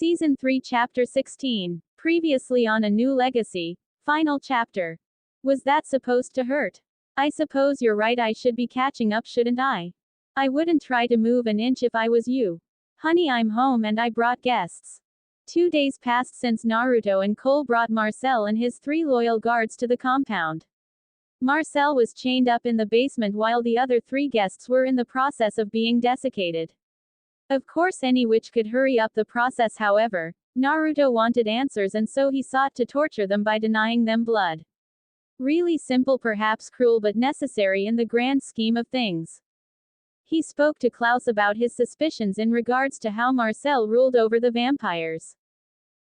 Season 3 Chapter 16. Previously on A New Legacy. Final chapter. Was that supposed to hurt? I suppose you're right, I should be catching up, shouldn't I? I wouldn't try to move an inch if I was you. Honey, I'm home and I brought guests. 2 days passed since Naruto and Cole brought Marcel and his 3 loyal guards to the compound. Marcel was chained up in the basement while the other 3 guests were in the process of being desiccated. Of course, any witch could hurry up the process, however, Naruto wanted answers and so he sought to torture them by denying them blood. Really simple, perhaps cruel, but necessary in the grand scheme of things. He spoke to Klaus about his suspicions in regards to how Marcel ruled over the vampires.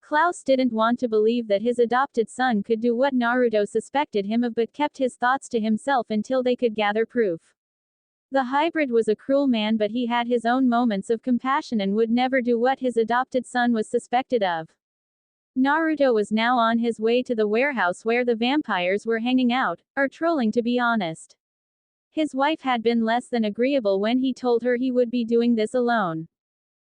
Klaus didn't want to believe that his adopted son could do what Naruto suspected him of, but kept his thoughts to himself until they could gather proof. The hybrid was a cruel man, but he had his own moments of compassion and would never do what his adopted son was suspected of. Naruto was now on his way to the warehouse where the vampires were hanging out, or trolling to be honest. His wife had been less than agreeable when he told her he would be doing this alone.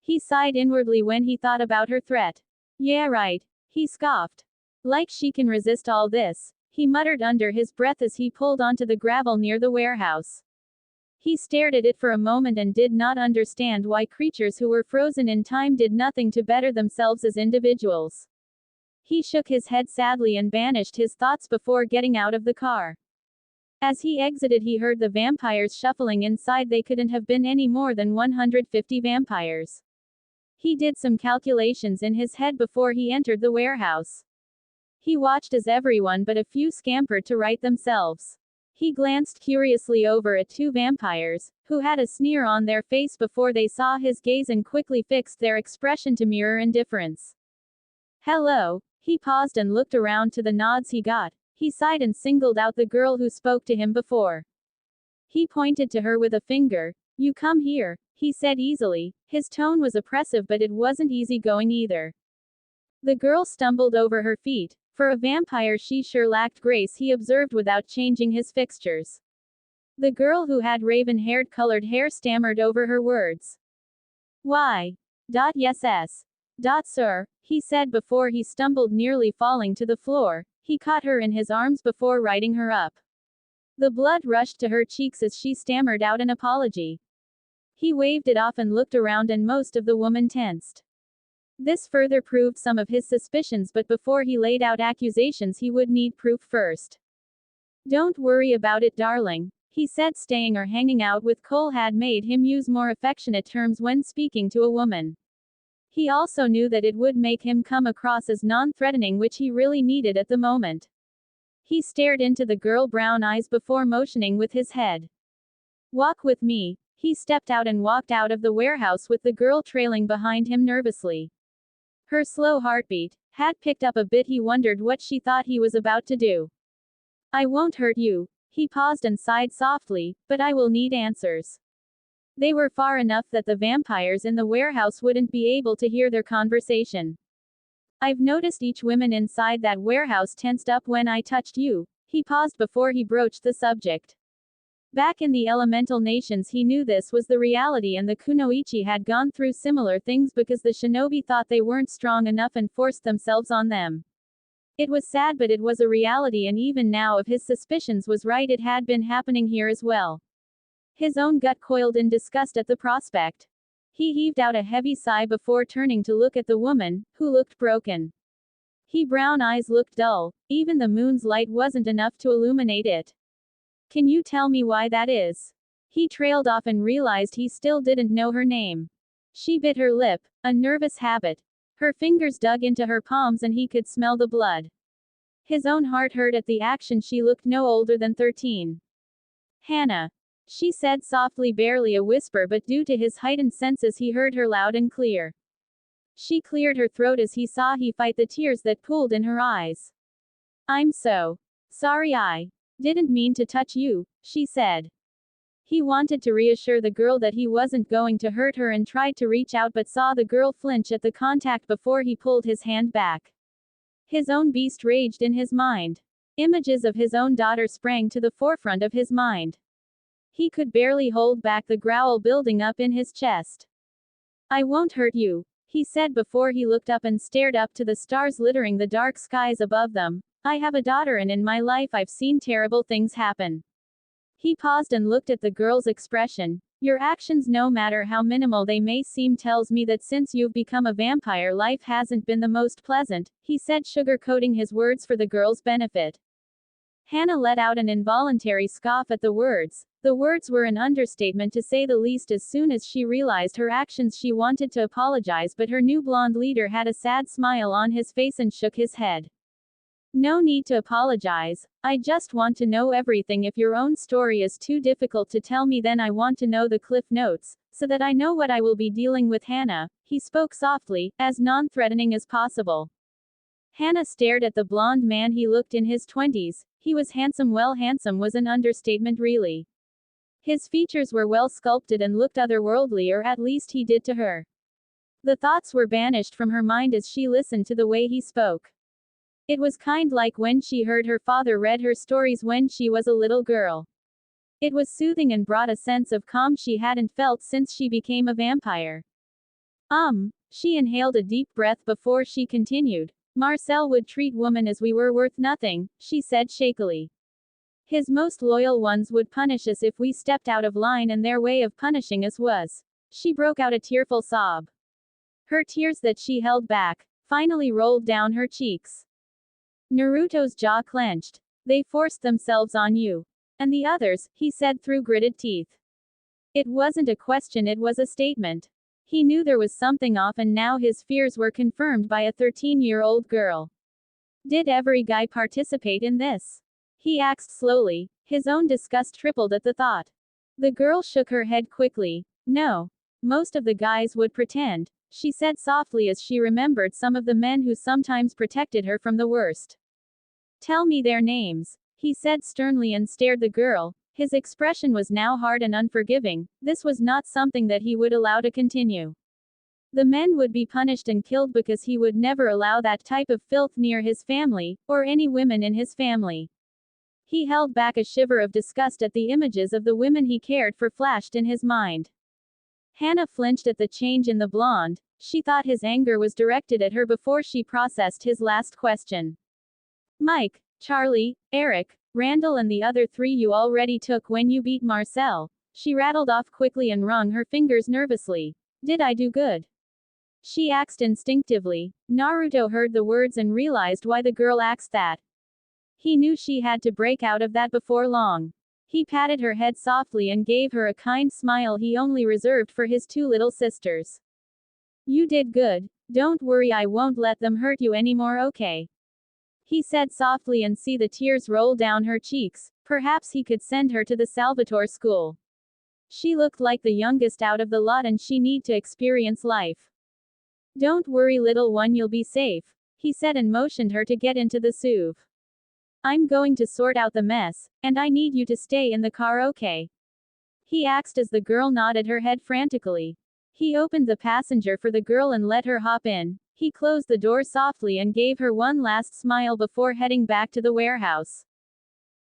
He sighed inwardly when he thought about her threat. Yeah, right, he scoffed. Like she can resist all this, he muttered under his breath as he pulled onto the gravel near the warehouse. He stared at it for a moment and did not understand why creatures who were frozen in time did nothing to better themselves as individuals. He shook his head sadly and banished his thoughts before getting out of the car. As he exited, he heard the vampires shuffling inside. They couldn't have been any more than 150 vampires. He did some calculations in his head before he entered the warehouse. He watched as everyone but a few scampered to right themselves. He glanced curiously over at 2 vampires, who had a sneer on their face before they saw his gaze and quickly fixed their expression to mirror indifference. Hello. He paused and looked around. To the nods he got, he sighed and singled out the girl who spoke to him before. He pointed to her with a finger. You come here, he said easily. His tone was oppressive, but it wasn't easygoing either. The girl stumbled over her feet. For a vampire, she sure lacked grace, he observed without changing his fixtures. The girl who had raven-haired colored hair stammered over her words. Why? Yes, sir, he said before he stumbled, nearly falling to the floor. He caught her in his arms before riding her up. The blood rushed to her cheeks as she stammered out an apology. He waved it off and looked around, and most of the woman tensed. This further proved some of his suspicions, but before he laid out accusations he would need proof first. Don't worry about it, darling, he said. Staying or hanging out with Cole had made him use more affectionate terms when speaking to a woman. He also knew that it would make him come across as non-threatening, which he really needed at the moment. He stared into the girl's brown eyes before motioning with his head. Walk with me. He stepped out and walked out of the warehouse with the girl trailing behind him nervously. Her slow heartbeat had picked up a bit. He wondered what she thought he was about to do. I won't hurt you. He paused and sighed softly, but I will need answers. They were far enough that the vampires in the warehouse wouldn't be able to hear their conversation. I've noticed each woman inside that warehouse tensed up when I touched you. He paused before he broached the subject. Back in the elemental nations he knew this was the reality, and the kunoichi had gone through similar things because the shinobi thought they weren't strong enough and forced themselves on them. It was sad, but it was a reality, and even now if his suspicions was right, it had been happening here as well. His own gut coiled in disgust at the prospect. He heaved out a heavy sigh before turning to look at the woman, who looked broken. Her brown eyes looked dull. Even the moon's light wasn't enough to illuminate it. Can you tell me why that is? He trailed off and realized he still didn't know her name. She bit her lip, a nervous habit. Her fingers dug into her palms and he could smell the blood. His own heart hurt at the action. She looked no older than 13. Hannah, she said softly, barely a whisper, but due to his heightened senses he heard her loud and clear. She cleared her throat as he saw he fight the tears that pooled in her eyes. I'm so sorry, I didn't mean to touch you, she said. He wanted to reassure the girl that he wasn't going to hurt her and tried to reach out, but saw the girl flinch at the contact before he pulled his hand back. His own beast raged in his mind. Images of his own daughter sprang to the forefront of his mind. He could barely hold back the growl building up in his chest. I won't hurt you, he said before he looked up and stared up to the stars littering the dark skies above them. I have a daughter, and in my life I've seen terrible things happen. He paused and looked at the girl's expression. Your actions, no matter how minimal they may seem, tells me that since you've become a vampire, life hasn't been the most pleasant, he said, sugar-coating his words for the girl's benefit. Hannah let out an involuntary scoff at the words. The words were an understatement, to say the least. As soon as she realized her actions, she wanted to apologize, but her new blonde leader had a sad smile on his face and shook his head. No need to apologize. I just want to know everything. If your own story is too difficult to tell me, then I want to know the cliff notes, so that I know what I will be dealing with. Hannah, he spoke softly, as non-threatening as possible. Hannah stared at the blonde man. He looked in his 20s. He was handsome. Well, handsome was an understatement, really. His features were well sculpted and looked otherworldly, or at least he did to her. The thoughts were banished from her mind as she listened to the way he spoke. It was kind like when she heard her father read her stories when she was a little girl. It was soothing and brought a sense of calm she hadn't felt since she became a vampire. She inhaled a deep breath before she continued. Marcel would treat women as we were worth nothing, she said shakily. His most loyal ones would punish us if we stepped out of line, and their way of punishing us was. She broke out a tearful sob. Her tears that she held back finally rolled down her cheeks. Naruto's jaw clenched. They forced themselves on you. And the others, he said through gritted teeth. It wasn't a question, it was a statement. He knew there was something off, and now his fears were confirmed by a 13-year-old girl. Did every guy participate in this? He asked slowly. His own disgust tripled at the thought. The girl shook her head quickly. No. Most of the guys would pretend, she said softly as she remembered some of the men who sometimes protected her from the worst. Tell me their names, he said sternly, and stared the girl. His expression was now hard and unforgiving. This was not something that he would allow to continue. The men would be punished and killed because he would never allow that type of filth near his family, or any women in his family. He held back a shiver of disgust at the images of the women he cared for flashed in his mind. Hannah flinched at the change in the blonde. She thought his anger was directed at her before she processed his last question. Mike, Charlie, Eric, Randall, and the other 3 you already took when you beat Marcel, she rattled off quickly and wrung her fingers nervously. Did I do good? She asked instinctively. Naruto heard the words and realized why the girl asked that. He knew she had to break out of that before long. He patted her head softly and gave her a kind smile he only reserved for his 2 little sisters. You did good. Don't worry, I won't let them hurt you anymore, okay? He said softly, and see the tears roll down her cheeks. Perhaps he could send her to the Salvatore school. She looked like the youngest out of the lot, and she need to experience life. Don't worry, little one, you'll be safe, he said, and motioned her to get into the SUV. I'm going to sort out the mess, and I need you to stay in the car, okay? He asked as the girl nodded her head frantically. He opened the passenger for the girl and let her hop in. He closed the door softly and gave her one last smile before heading back to the warehouse.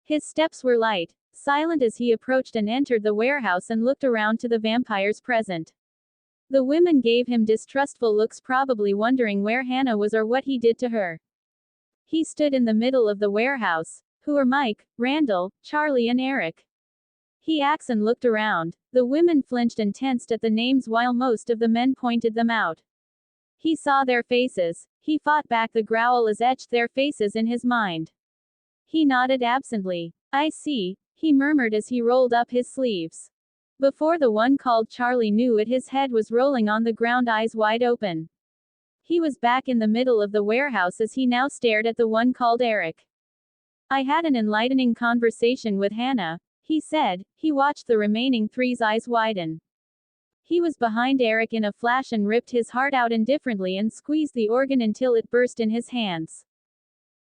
His steps were light, silent as he approached and entered the warehouse and looked around to the vampires present. The women gave him distrustful looks, probably wondering where Hannah was or what he did to her. He stood in the middle of the warehouse. Who are Mike, Randall, Charlie, and Eric? He asked and looked around. The women flinched and tensed at the names while most of the men pointed them out. He saw their faces. He fought back the growl as etched their faces in his mind. He nodded absently. I see, he murmured as he rolled up his sleeves. Before the one called Charlie knew it, his head was rolling on the ground, eyes wide open. He was back in the middle of the warehouse as he now stared at the one called Eric. I had an enlightening conversation with Hannah, he said. He watched the remaining 3's eyes widen. He was behind Eric in a flash and ripped his heart out indifferently and squeezed the organ until it burst in his hands.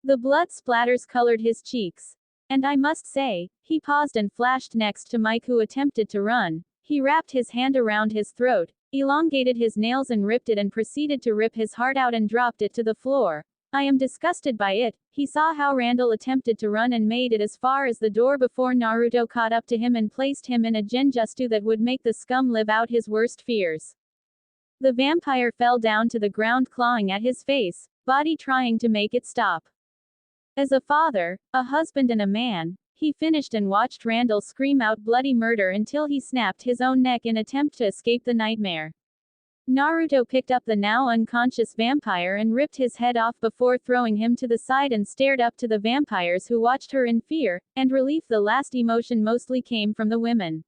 The blood splatters colored his cheeks. And I must say, he paused and flashed next to Mike, who attempted to run. He wrapped his hand around his throat, elongated his nails and ripped it, and proceeded to rip his heart out and dropped it to the floor. I am disgusted by it. He saw how Randall attempted to run and made it as far as the door before Naruto caught up to him and placed him in a genjutsu that would make the scum live out his worst fears. The vampire fell down to the ground, clawing at his face, body trying to make it stop. As a father, a husband and a man, he finished and watched Randall scream out bloody murder until he snapped his own neck in attempt to escape the nightmare. Naruto picked up the now unconscious vampire and ripped his head off before throwing him to the side and stared up to the vampires who watched her in fear and relief. The last emotion mostly came from the women.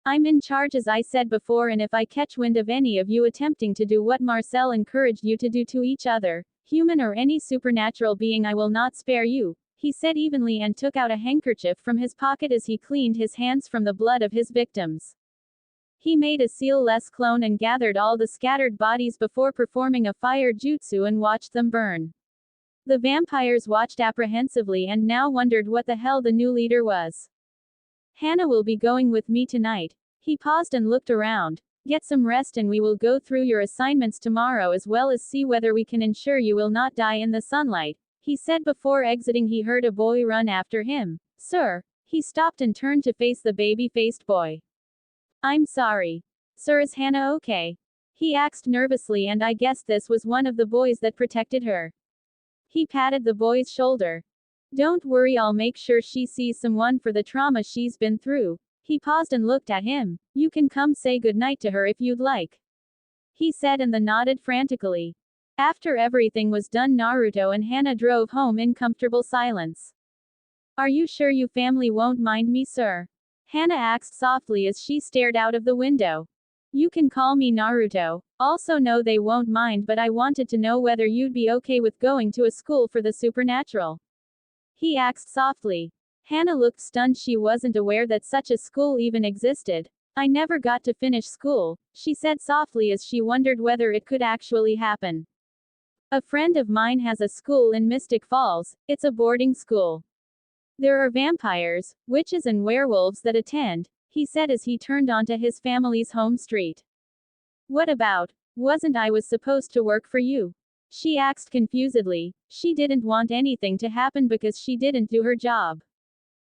I'm in charge as I said before, and if I catch wind of any of you attempting to do what Marcel encouraged you to do to each other, human or any supernatural being, I will not spare you, he said evenly and took out a handkerchief from his pocket as he cleaned his hands from the blood of his victims. He made a seal-less clone and gathered all the scattered bodies before performing a fire jutsu and watched them burn. The vampires watched apprehensively and now wondered what the hell the new leader was. Hana will be going with me tonight. He paused and looked around. Get some rest and we will go through your assignments tomorrow as well as see whether we can ensure you will not die in the sunlight, he said before exiting. He heard a boy run after him. Sir. He stopped and turned to face the baby-faced boy. I'm sorry. Sir, is Hana okay? He asked nervously, and I guess this was one of the boys that protected her. He patted the boy's shoulder. Don't worry, I'll make sure she sees someone for the trauma she's been through. He paused and looked at him. You can come say goodnight to her if you'd like, he said, and the nodded frantically. After everything was done, Naruto and Hana drove home in comfortable silence. Are you sure you family won't mind me, sir? Hana asked softly as she stared out of the window. You can call me Naruto. Also no, they won't mind, but I wanted to know whether you'd be okay with going to a school for the supernatural, he asked softly. Hana looked stunned. She wasn't aware that such a school even existed. I never got to finish school, she said softly as she wondered whether it could actually happen. A friend of mine has a school in Mystic Falls. It's a boarding school. There are vampires, witches and werewolves that attend, he said as he turned onto his family's home street. What about? Wasn't I was supposed to work for you? She asked confusedly. She didn't want anything to happen because she didn't do her job.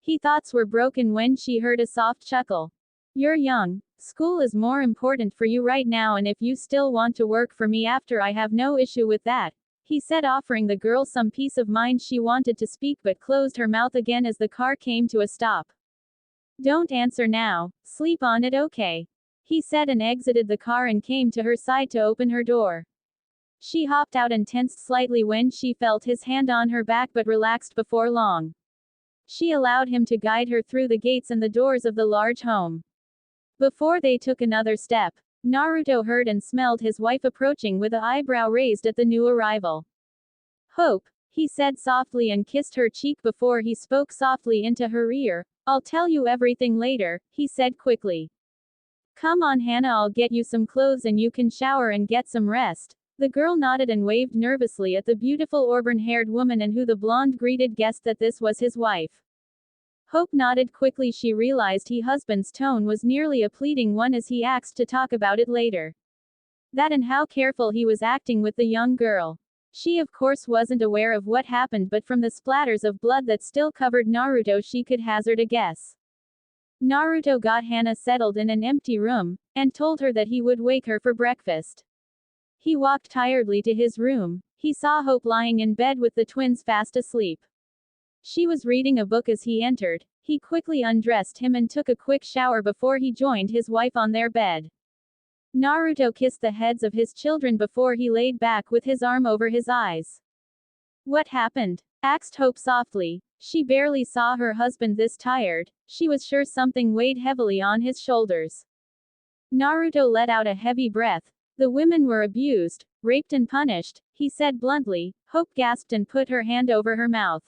His thoughts were broken when she heard a soft chuckle. You're young. School is more important for you right now, and if you still want to work for me after, I have no issue with that, he said, offering the girl some peace of mind. She wanted to speak but closed her mouth again as the car came to a stop. Don't answer now. Sleep on it, okay? He said and exited the car and came to her side to open her door. She hopped out and tensed slightly when she felt his hand on her back, but relaxed before long. She allowed him to guide her through the gates and the doors of the large home. Before they took another step, Naruto heard and smelled his wife approaching with an eyebrow raised at the new arrival. Hope, he said softly and kissed her cheek before he spoke softly into her ear. I'll tell you everything later, he said quickly. Come on, Hana, I'll get you some clothes and you can shower and get some rest. The girl nodded and waved nervously at the beautiful auburn-haired woman and who the blonde greeted guessed that this was his wife. Hope nodded quickly. She realized his husband's tone was nearly a pleading one as he asked to talk about it later. That and how careful he was acting with the young girl. She of course wasn't aware of what happened, but from the splatters of blood that still covered Naruto she could hazard a guess. Naruto got Hana settled in an empty room, and told her that he would wake her for breakfast. He walked tiredly to his room. He saw Hope lying in bed with the twins fast asleep. She was reading a book as he entered. He quickly undressed him and took a quick shower before he joined his wife on their bed. Naruto kissed the heads of his children before he laid back with his arm over his eyes. What happened? Asked Hope softly. She barely saw her husband this tired. She was sure something weighed heavily on his shoulders. Naruto let out a heavy breath. The women were abused, raped and punished, he said bluntly. Hope gasped and put her hand over her mouth.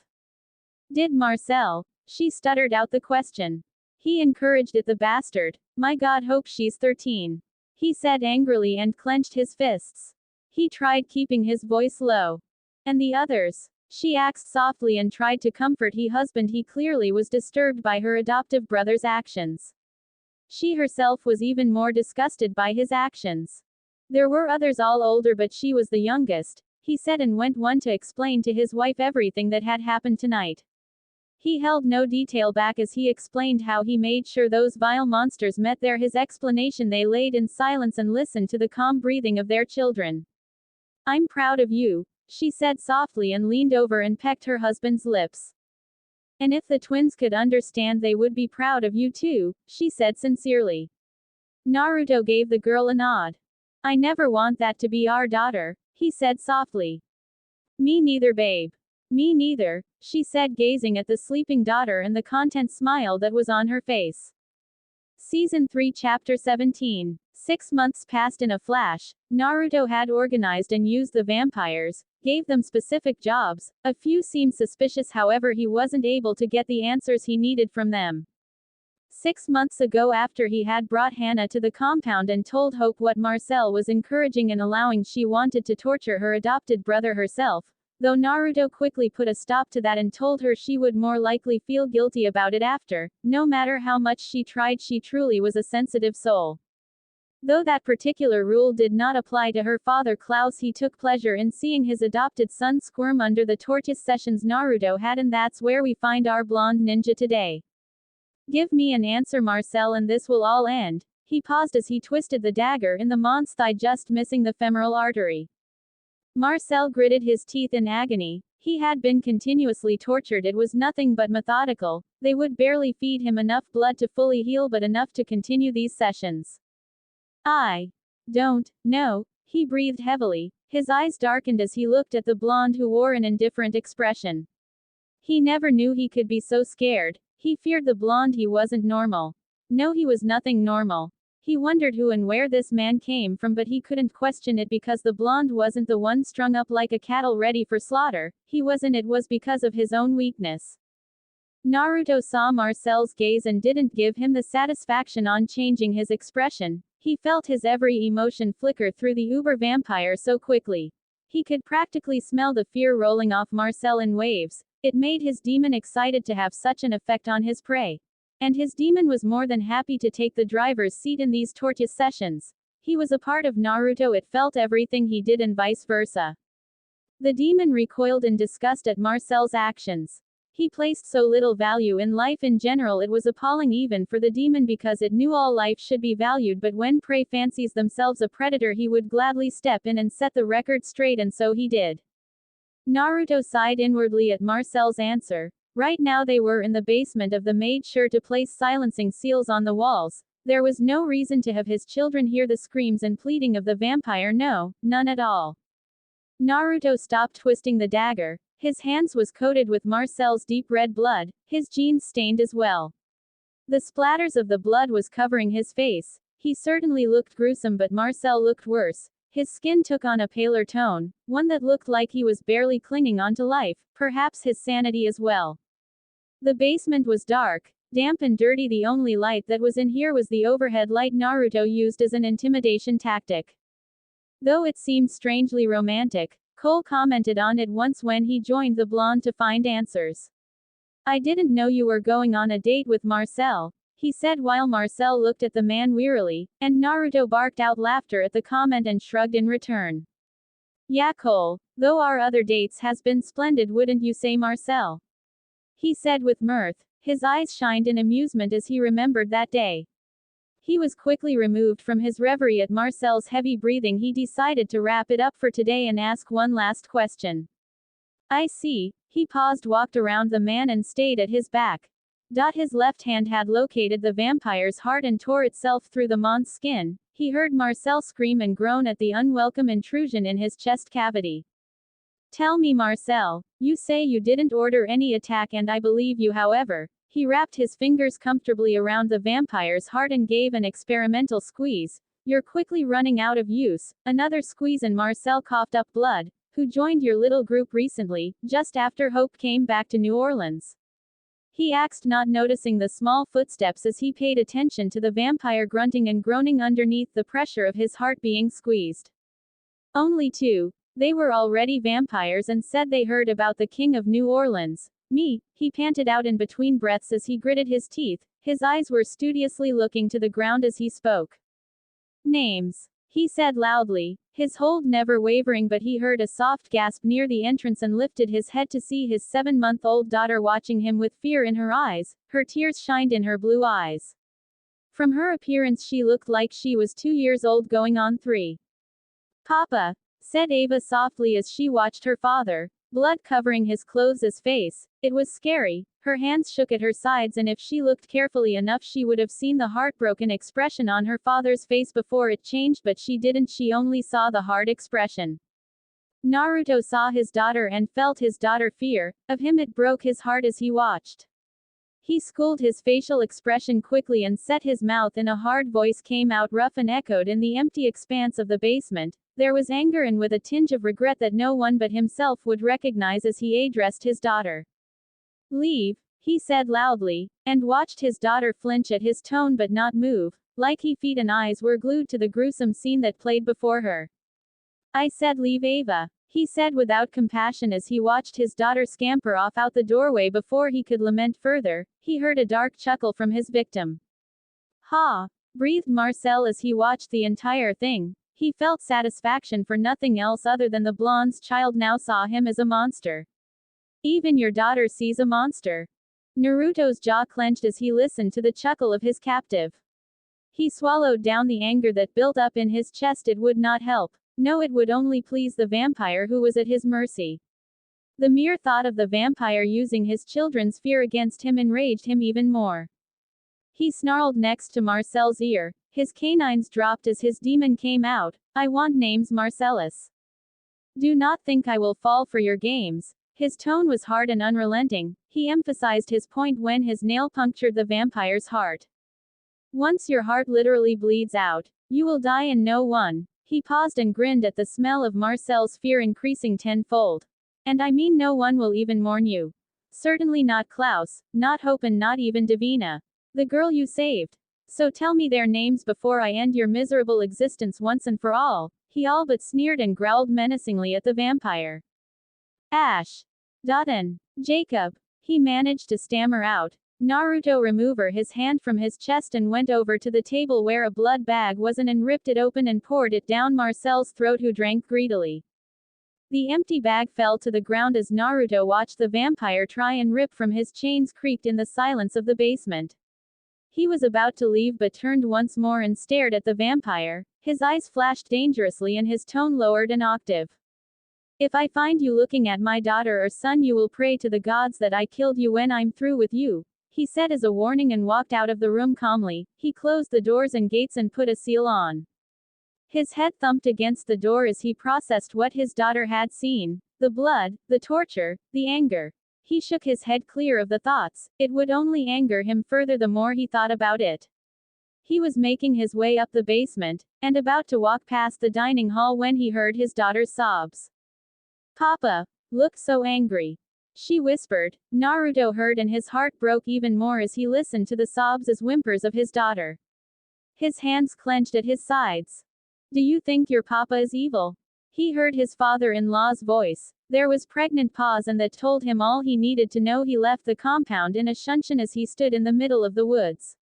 Did Marcel? She stuttered out the question. He encouraged it, the bastard. My God, Hope, she's 13. He said angrily and clenched his fists. He tried keeping his voice low. And the others? She asked softly and tried to comfort his husband. He clearly was disturbed by her adoptive brother's actions. She herself was even more disgusted by his actions. There were others, all older, but she was the youngest, he said, and went on to explain to his wife everything that had happened tonight. He held no detail back as he explained how he made sure those vile monsters met there. His explanation they laid in silence and listened to the calm breathing of their children. I'm proud of you, she said softly and leaned over and pecked her husband's lips. And if the twins could understand they would be proud of you too, she said sincerely. Naruto gave the girl a nod. I never want that to be our daughter, he said softly. Me neither, babe. Me neither, she said gazing at the sleeping daughter and the content smile that was on her face. Season 3 Chapter 17. 6 months passed in a flash. Naruto had organized and used the vampires, gave them specific jobs. A few seemed suspicious, however he wasn't able to get the answers he needed from them. 6 months ago, after he had brought Hana to the compound and told Hope what Marcel was encouraging and allowing, she wanted to torture her adopted brother herself, though Naruto quickly put a stop to that and told her she would more likely feel guilty about it after. No matter how much she tried, she truly was a sensitive soul. Though that particular rule did not apply to her father Klaus, he took pleasure in seeing his adopted son squirm under the torture sessions Naruto had, and that's where we find our blonde ninja today. Give me an answer, Marcel, and this will all end. He paused as he twisted the dagger in the mon's thigh, just missing the femoral artery. Marcel gritted his teeth in agony. He had been continuously tortured. It was nothing but methodical. They would barely feed him enough blood to fully heal, but enough to continue these sessions. I don't know, he breathed heavily. His eyes darkened as he looked at the blonde, who wore an indifferent expression. He never knew he could be so scared. He feared the blonde. He wasn't normal. No, he was nothing normal. He wondered who and where this man came from, but he couldn't question it because the blonde wasn't the one strung up like a cattle ready for slaughter. He wasn't. It was because of his own weakness. Naruto saw Marcel's gaze and didn't give him the satisfaction on changing his expression. He felt his every emotion flicker through the uber vampire so quickly. He could practically smell the fear rolling off Marcel in waves. It made his demon excited to have such an effect on his prey. And his demon was more than happy to take the driver's seat in these torture sessions. He was a part of Naruto. It felt everything he did and vice versa. The demon recoiled in disgust at Marcel's actions. He placed so little value in life in general. It was appalling even for the demon because it knew all life should be valued, but when prey fancies themselves a predator, he would gladly step in and set the record straight, and so he did. Naruto sighed inwardly at Marcel's answer. Right now they were in the basement of the made sure to place silencing seals on the walls. There was no reason to have his children hear the screams and pleading of the vampire. No, none at all. Naruto stopped twisting the dagger. His hands was coated with Marcel's deep red blood, his jeans stained as well. The splatters of the blood was covering his face. He certainly looked gruesome, but Marcel looked worse. His skin took on a paler tone, one that looked like he was barely clinging on to life, perhaps his sanity as well. The basement was dark, damp and dirty. The only light that was in here was the overhead light Naruto used as an intimidation tactic. Though it seemed strangely romantic, Cole commented on it once when he joined the blonde to find answers. I didn't know you were going on a date with Marcel, he said while Marcel looked at the man wearily, and Naruto barked out laughter at the comment and shrugged in return. Yeah, Cole, though our other dates has been splendid, wouldn't you say, Marcel? He said with mirth. His eyes shined in amusement as he remembered that day. He was quickly removed from his reverie at Marcel's heavy breathing. He decided to wrap it up for today and ask one last question. I see. He paused, walked around the man and stayed at his back. His left hand had located the vampire's heart and tore itself through the mon's skin. He heard Marcel scream and groan at the unwelcome intrusion in his chest cavity. Tell me, Marcel, you say you didn't order any attack and I believe you. However, he wrapped his fingers comfortably around the vampire's heart and gave an experimental squeeze. You're quickly running out of use. Another squeeze and Marcel coughed up blood. Who joined your little group recently, just after Hope came back to New Orleans? He asked, not noticing the small footsteps as he paid attention to the vampire grunting and groaning underneath the pressure of his heart being squeezed. Only 2. They were already vampires and said they heard about the King of New Orleans. Me, he panted out in between breaths as he gritted his teeth. His eyes were studiously looking to the ground as he spoke. Names. he said loudly, his hold never wavering, but he heard a soft gasp near the entrance and lifted his head to see his 7-month-old daughter watching him with fear in her eyes. Her tears shined in her blue eyes. From her appearance she looked like she was 2 years old going on 3. Papa, said Ava softly as she watched her father, blood covering his clothes' face. It was scary. Her hands shook at her sides, and if she looked carefully enough she would have seen the heartbroken expression on her father's face before it changed, but she didn't. She only saw the hard expression. Naruto saw his daughter and felt his daughter fear of him. It broke his heart as he watched. He schooled his facial expression quickly and set his mouth, and a hard voice came out rough and echoed in the empty expanse of the basement. There was anger and with a tinge of regret that no one but himself would recognize as he addressed his daughter. Leave, he said loudly, and watched his daughter flinch at his tone but not move, like her feet and eyes were glued to the gruesome scene that played before her. I said leave, Ava, he said without compassion as he watched his daughter scamper off out the doorway. Before he could lament further, he heard a dark chuckle from his victim. Ha! Breathed Marcel as he watched the entire thing. He felt satisfaction for nothing else other than the blonde's child now saw him as a monster. Even your daughter sees a monster. Naruto's jaw clenched as he listened to the chuckle of his captive. He swallowed down the anger that built up in his chest. It would not help. No, it would only please the vampire who was at his mercy. The mere thought of the vampire using his children's fear against him enraged him even more. He snarled next to Marcel's ear. His canines dropped as his demon came out. I want names, Marcellus. Do not think I will fall for your games. His tone was hard and unrelenting. He emphasized his point when his nail punctured the vampire's heart. Once your heart literally bleeds out, you will die, and no one. He paused and grinned at the smell of Marcel's fear increasing tenfold. And I mean no one will even mourn you. Certainly not Klaus, not Hope, and not even Davina, the girl you saved. So tell me their names before I end your miserable existence once and for all. He all but sneered and growled menacingly at the vampire. Ash. Dotten. Jacob. He managed to stammer out. Naruto removed his hand from his chest and went over to the table where a blood bag was and ripped it open and poured it down Marcel's throat, who drank greedily. The empty bag fell to the ground as Naruto watched the vampire try and rip from his chains creaked in the silence of the basement. He was about to leave but turned once more and stared at the vampire. His eyes flashed dangerously and his tone lowered an octave. If I find you looking at my daughter or son, you will pray to the gods that I killed you when I'm through with you, he said as a warning and walked out of the room calmly. He closed the doors and gates and put a seal on. His head thumped against the door as he processed what his daughter had seen. The blood, the torture, the anger. He shook his head clear of the thoughts. It would only anger him further the more he thought about it. He was making his way up the basement, and about to walk past the dining hall when he heard his daughter's sobs. Papa, look so angry, she whispered. Naruto heard and his heart broke even more as he listened to the sobs as whimpers of his daughter. His hands clenched at his sides. Do you think your papa is evil? He heard his father-in-law's voice. There was pregnant pause, and that told him all he needed to know. He left the compound in a shunshin as he stood in the middle of the woods.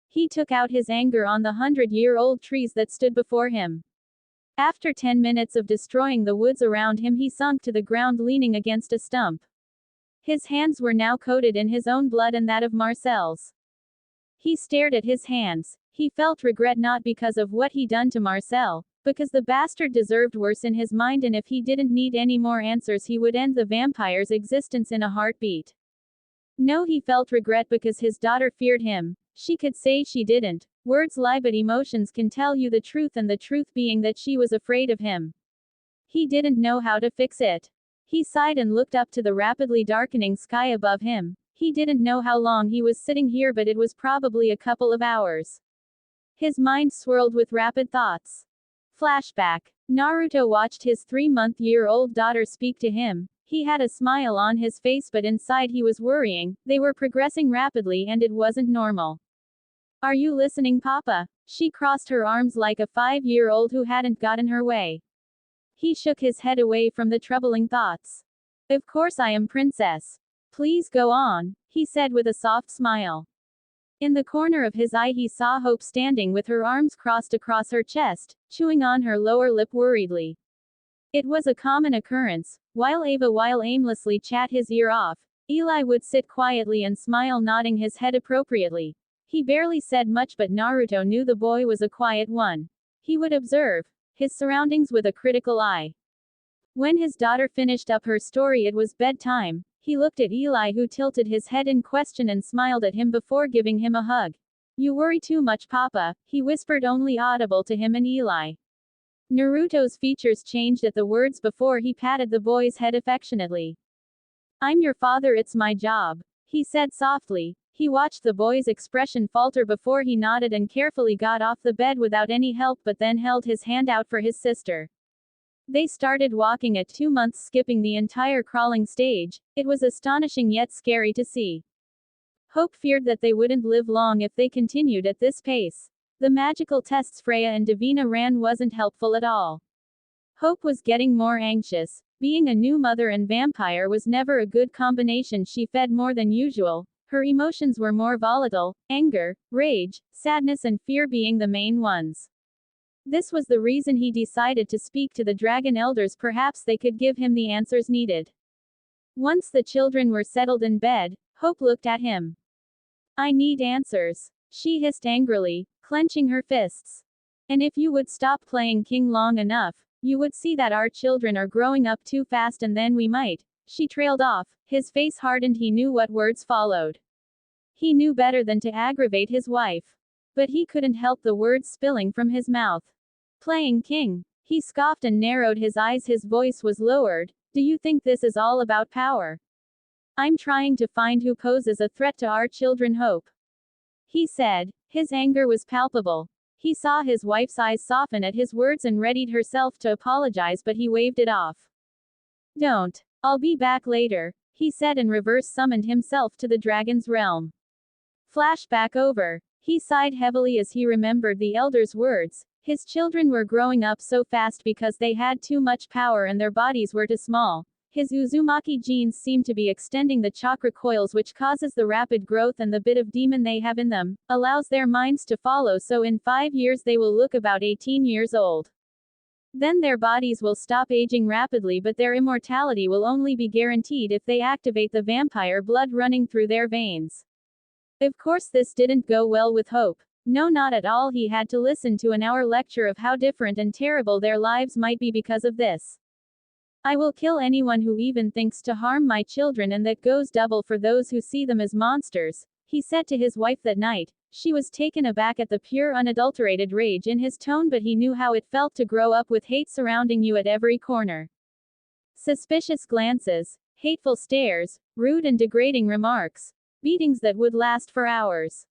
He took out his anger on the 100-year-old trees that stood before him. After 10 minutes of destroying the woods around him, he sunk to the ground leaning against a stump. His hands were now coated in his own blood and that of Marcel's. He stared at his hands. He felt regret, not because of what he done to Marcel, because the bastard deserved worse in his mind, and if he didn't need any more answers he would end the vampire's existence in a heartbeat. No, he felt regret because his daughter feared him. She could say she didn't. Words lie, but emotions can tell you the truth, and the truth being that she was afraid of him. He didn't know how to fix it. He sighed and looked up to the rapidly darkening sky above him. He didn't know how long he was sitting here, but it was probably a couple of hours. His mind swirled with rapid thoughts. Flashback. Naruto watched his 3-month-old daughter speak to him. He had a smile on his face, but inside he was worrying. They were progressing rapidly and it wasn't normal. Are you listening, Papa? She crossed her arms like a 5-year-old who hadn't gotten her way. He shook his head away from the troubling thoughts. Of course I am, Princess. Please go on, he said with a soft smile. In the corner of his eye he saw Hope standing with her arms crossed across her chest, chewing on her lower lip worriedly. It was a common occurrence. While aimlessly chat his ear off, Eli would sit quietly and smile, nodding his head appropriately. He barely said much, but Naruto knew the boy was a quiet one. He would observe his surroundings with a critical eye. When his daughter finished up her story, it was bedtime. He looked at Eli, who tilted his head in question and smiled at him before giving him a hug. "You worry too much, Papa," he whispered, only audible to him and Eli. Naruto's features changed at the words before he patted the boy's head affectionately. "I'm your father, it's my job," he said softly. He watched the boy's expression falter before he nodded and carefully got off the bed without any help, but then held his hand out for his sister. They started walking at 2 months, skipping the entire crawling stage. It was astonishing yet scary to see. Hope feared that they wouldn't live long if they continued at this pace. The magical tests Freya and Davina ran wasn't helpful at all. Hope was getting more anxious. Being a new mother and vampire was never a good combination. She fed more than usual. Her emotions were more volatile, anger, rage, sadness and fear being the main ones. This was the reason he decided to speak to the dragon elders. Perhaps they could give him the answers needed. Once the children were settled in bed, Hope looked at him. "I need answers," she hissed angrily, clenching her fists. "And if you would stop playing king long enough, you would see that our children are growing up too fast, and then we might." She trailed off. His face hardened. He knew what words followed. He knew better than to aggravate his wife. But he couldn't help the words spilling from his mouth. "Playing king." He scoffed and narrowed his eyes. His voice was lowered. "Do you think this is all about power? I'm trying to find who poses a threat to our children, Hope," he said. His anger was palpable. He saw his wife's eyes soften at his words and readied herself to apologize, but he waved it off. "Don't. I'll be back later," he said, and reverse summoned himself to the dragon's realm. Flashback over. He sighed heavily as he remembered the elder's words. His children were growing up so fast because they had too much power and their bodies were too small. His Uzumaki genes seem to be extending the chakra coils, which causes the rapid growth, and the bit of demon they have in them allows their minds to follow, so in 5 years they will look about 18 years old. Then their bodies will stop aging rapidly, but their immortality will only be guaranteed if they activate the vampire blood running through their veins. Of course this didn't go well with Hope. No, not at all. He had to listen to an hour lecture of how different and terrible their lives might be because of this. "I will kill anyone who even thinks to harm my children, and that goes double for those who see them as monsters," he said to his wife that night. She was taken aback at the pure, unadulterated rage in his tone, but he knew how it felt to grow up with hate surrounding you at every corner. Suspicious glances, hateful stares, rude and degrading remarks, beatings that would last for hours.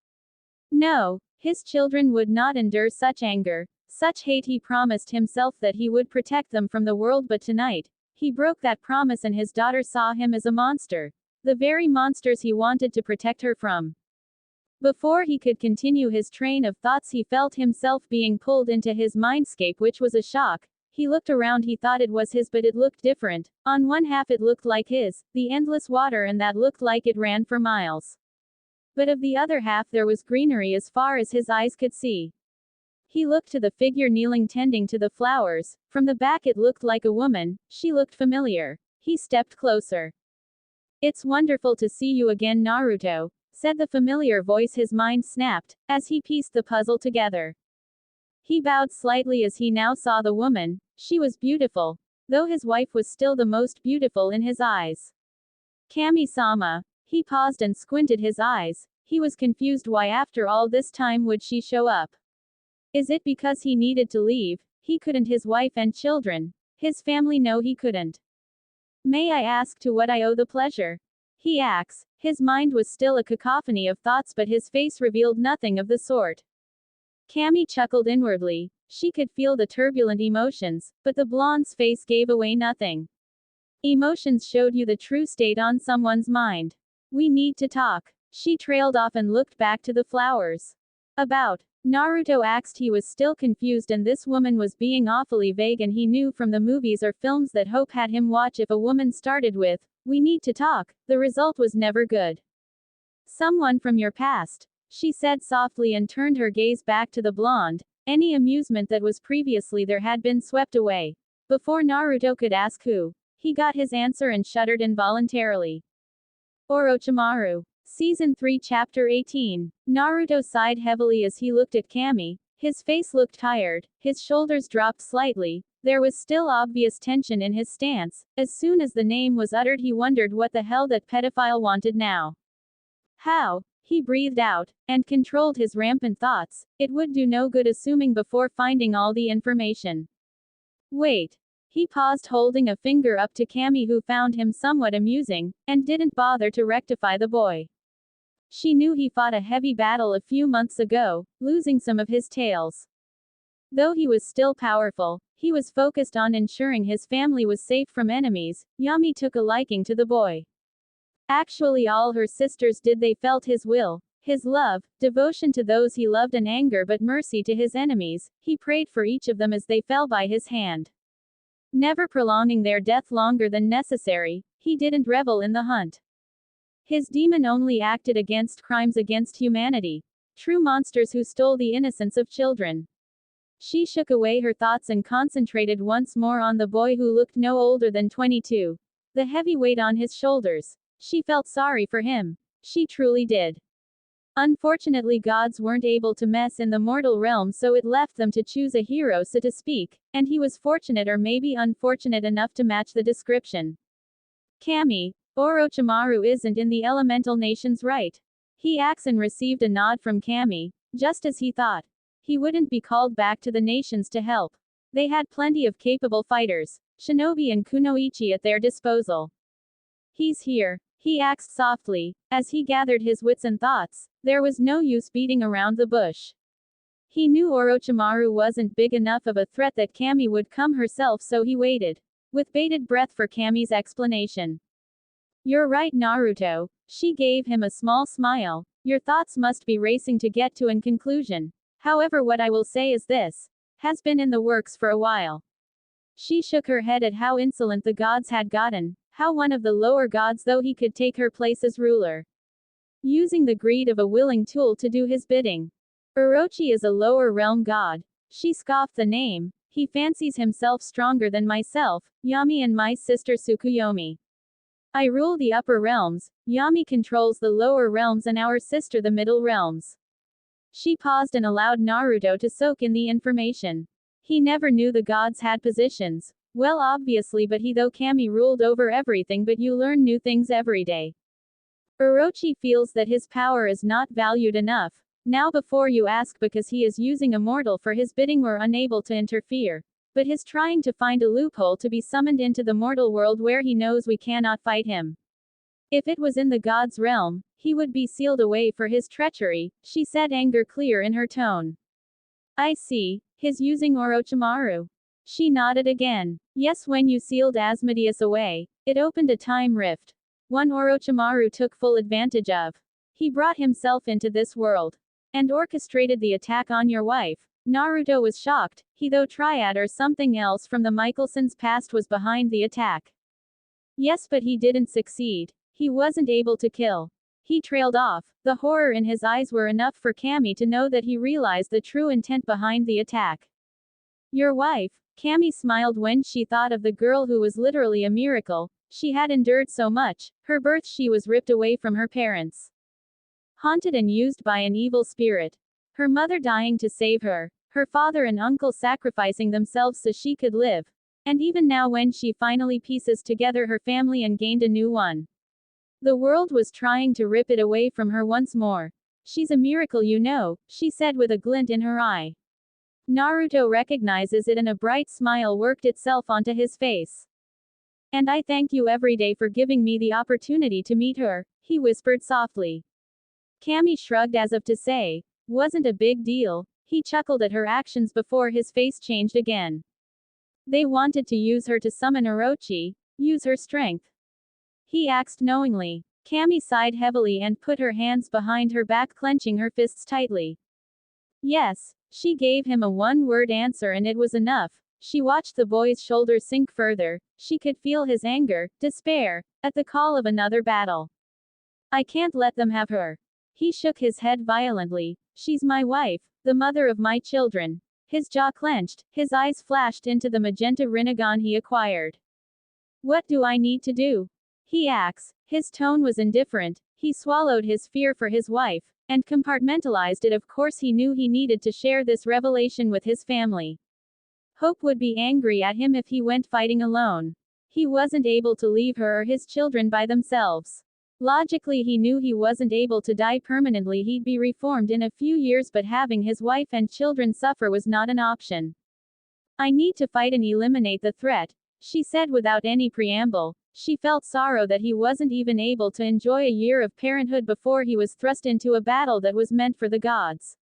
No, his children would not endure such anger, such hate. He promised himself that he would protect them from the world, but tonight, he broke that promise and his daughter saw him as a monster. The very monsters he wanted to protect her from. Before he could continue his train of thoughts, he felt himself being pulled into his mindscape, which was a shock. He looked around. He thought it was his, but it looked different. On one half it looked like his, the endless water, and that looked like it ran for miles. But of the other half there was greenery as far as his eyes could see. He looked to the figure kneeling tending to the flowers. From the back it looked like a woman. She looked familiar. He stepped closer. "It's wonderful to see you again, Naruto," said the familiar voice. His mind snapped, as he pieced the puzzle together. He bowed slightly as he now saw the woman. She was beautiful, though his wife was still the most beautiful in his eyes. "Kami-sama." He paused and squinted his eyes. He was confused. Why after all this time would she show up? Is it because he needed to leave? He couldn't. His wife and children. His family? No, he couldn't. "May I ask to what I owe the pleasure?" he asked. His mind was still a cacophony of thoughts, but his face revealed nothing of the sort. Kami chuckled inwardly. She could feel the turbulent emotions, but the blonde's face gave away nothing. "Emotions showed you the true state on someone's mind. We need to talk." She trailed off and looked back to the flowers. "About?" Naruto asked. He was still confused, and this woman was being awfully vague, and he knew from the movies or films that Hope had him watch, if a woman started with, "We need to talk," the result was never good. "Someone from your past." she said softly and turned her gaze back to the blonde. Any amusement that was previously there had been swept away. Before Naruto could ask who, he got his answer and shuddered involuntarily. Orochimaru. Season 3 Chapter 18. Naruto sighed heavily as he looked at Kami. His face looked tired, his shoulders dropped slightly, there was still obvious tension in his stance. As soon as the name was uttered he wondered what the hell that pedophile wanted now. How? He breathed out, and controlled his rampant thoughts. It would do no good assuming before finding all the information. Wait. He paused holding a finger up to Kami who found him somewhat amusing, and didn't bother to rectify the boy. She knew he fought a heavy battle a few months ago, losing some of his tails. Though he was still powerful, he was focused on ensuring his family was safe from enemies. Yami took a liking to the boy. Actually all her sisters did. They felt his will, his love, devotion to those he loved and anger but mercy to his enemies. He prayed for each of them as they fell by his hand. Never prolonging their death longer than necessary, he didn't revel in the hunt. His demon only acted against crimes against humanity. True monsters who stole the innocence of children. She shook away her thoughts and concentrated once more on the boy who looked no older than 22. The heavy weight on his shoulders. She felt sorry for him. She truly did. Unfortunately gods weren't able to mess in the mortal realm, so it left them to choose a hero, so to speak, and he was fortunate or maybe unfortunate enough to match the description. Kami, Orochimaru isn't in the elemental nations, right? He asked and received a nod from Kami, just as he thought. He wouldn't be called back to the nations to help. They had plenty of capable fighters, shinobi and kunoichi at their disposal. He's here, he asked softly, as he gathered his wits and thoughts. There was no use beating around the bush. He knew Orochimaru wasn't big enough of a threat that Kami would come herself, so he waited, with bated breath, for Kami's explanation. You're right, Naruto. She gave him a small smile. Your thoughts must be racing to get to an conclusion. However, what I will say is this. Has been in the works for a while. She shook her head at how insolent the gods had gotten, how one of the lower gods though he could take her place as ruler. Using the greed of a willing tool to do his bidding. Orochi is a lower realm god. She scoffed the name. He fancies himself stronger than myself, Yami and my sister Tsukuyomi. I rule the upper realms, Yami controls the lower realms and our sister the middle realms. She paused and allowed Naruto to soak in the information. He never knew the gods had positions. Well, obviously, but he though Kami ruled over everything, but you learn new things every day. Orochi feels that his power is not valued enough. Now before you ask, because he is using a mortal for his bidding, we're unable to interfere. But he's trying to find a loophole to be summoned into the mortal world where he knows we cannot fight him. If it was in the god's realm, he would be sealed away for his treachery, she said, anger clear in her tone. I see, his using Orochimaru. She nodded again. Yes, when you sealed Asmodeus away, it opened a time rift. One Orochimaru took full advantage of. He brought himself into this world. And orchestrated the attack on your wife. Naruto was shocked. He though Triad or something else from the Michelson's past was behind the attack. Yes, but he didn't succeed. He wasn't able to kill. He trailed off. The horror in his eyes were enough for Kami to know that he realized the true intent behind the attack. Your wife. Kami smiled when she thought of the girl who was literally a miracle. She had endured so much. Her birth, she was ripped away from her parents. Haunted and used by an evil spirit. Her mother dying to save her. Her father and uncle sacrificing themselves so she could live. And even now when she finally pieces together her family and gained a new one. The world was trying to rip it away from her once more. She's a miracle, you know, she said with a glint in her eye. Naruto recognizes it and a bright smile worked itself onto his face. And I thank you every day for giving me the opportunity to meet her, he whispered softly. Kami shrugged as if to say, wasn't a big deal. He chuckled at her actions before his face changed again. They wanted to use her to summon Orochi, use her strength. He asked knowingly. Kami sighed heavily and put her hands behind her back, clenching her fists tightly. Yes, she gave him a one-word answer and it was enough. She watched the boy's shoulders sink further. She could feel his anger, despair, at the call of another battle. I can't let them have her. He shook his head violently. She's my wife, the mother of my children. His jaw clenched, his eyes flashed into the magenta rinnegan he acquired. What do I need to do? He asks. His tone was indifferent. He swallowed his fear for his wife, and compartmentalized it. Of course he knew he needed to share this revelation with his family. Hope would be angry at him if he went fighting alone. He wasn't able to leave her or his children by themselves. Logically he knew he wasn't able to die permanently. He'd be reformed in a few years, but having his wife and children suffer was not an option. I need to fight and eliminate the threat, she said without any preamble. She felt sorrow that he wasn't even able to enjoy a year of parenthood before he was thrust into a battle that was meant for the gods.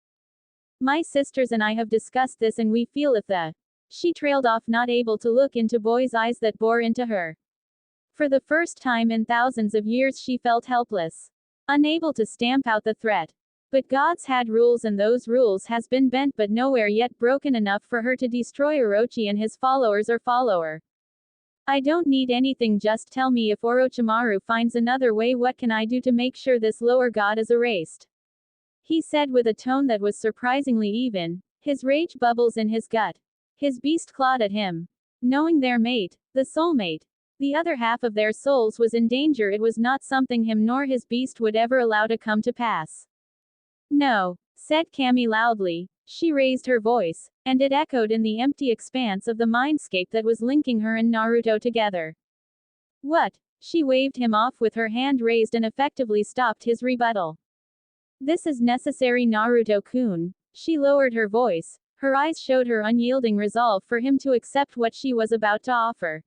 My sisters and I have discussed this and we feel if the... She trailed off, not able to look into Boy's eyes that bore into her. For the first time in thousands of years she felt helpless. Unable to stamp out the threat. But gods had rules and those rules has been bent but nowhere yet broken enough for her to destroy Orochi and his followers or follower. I don't need anything, just tell me if Orochimaru finds another way. What can I do to make sure this lower god is erased? He said with a tone that was surprisingly even, his rage bubbles in his gut. His beast clawed at him. Knowing their mate, the soulmate, the other half of their souls was in danger, it was not something him nor his beast would ever allow to come to pass. No, said Cammy loudly. She raised her voice, and it echoed in the empty expanse of the mindscape that was linking her and Naruto together. What? She waved him off with her hand raised and effectively stopped his rebuttal. This is necessary, Naruto-kun. She lowered her voice. Her eyes showed her unyielding resolve for him to accept what she was about to offer.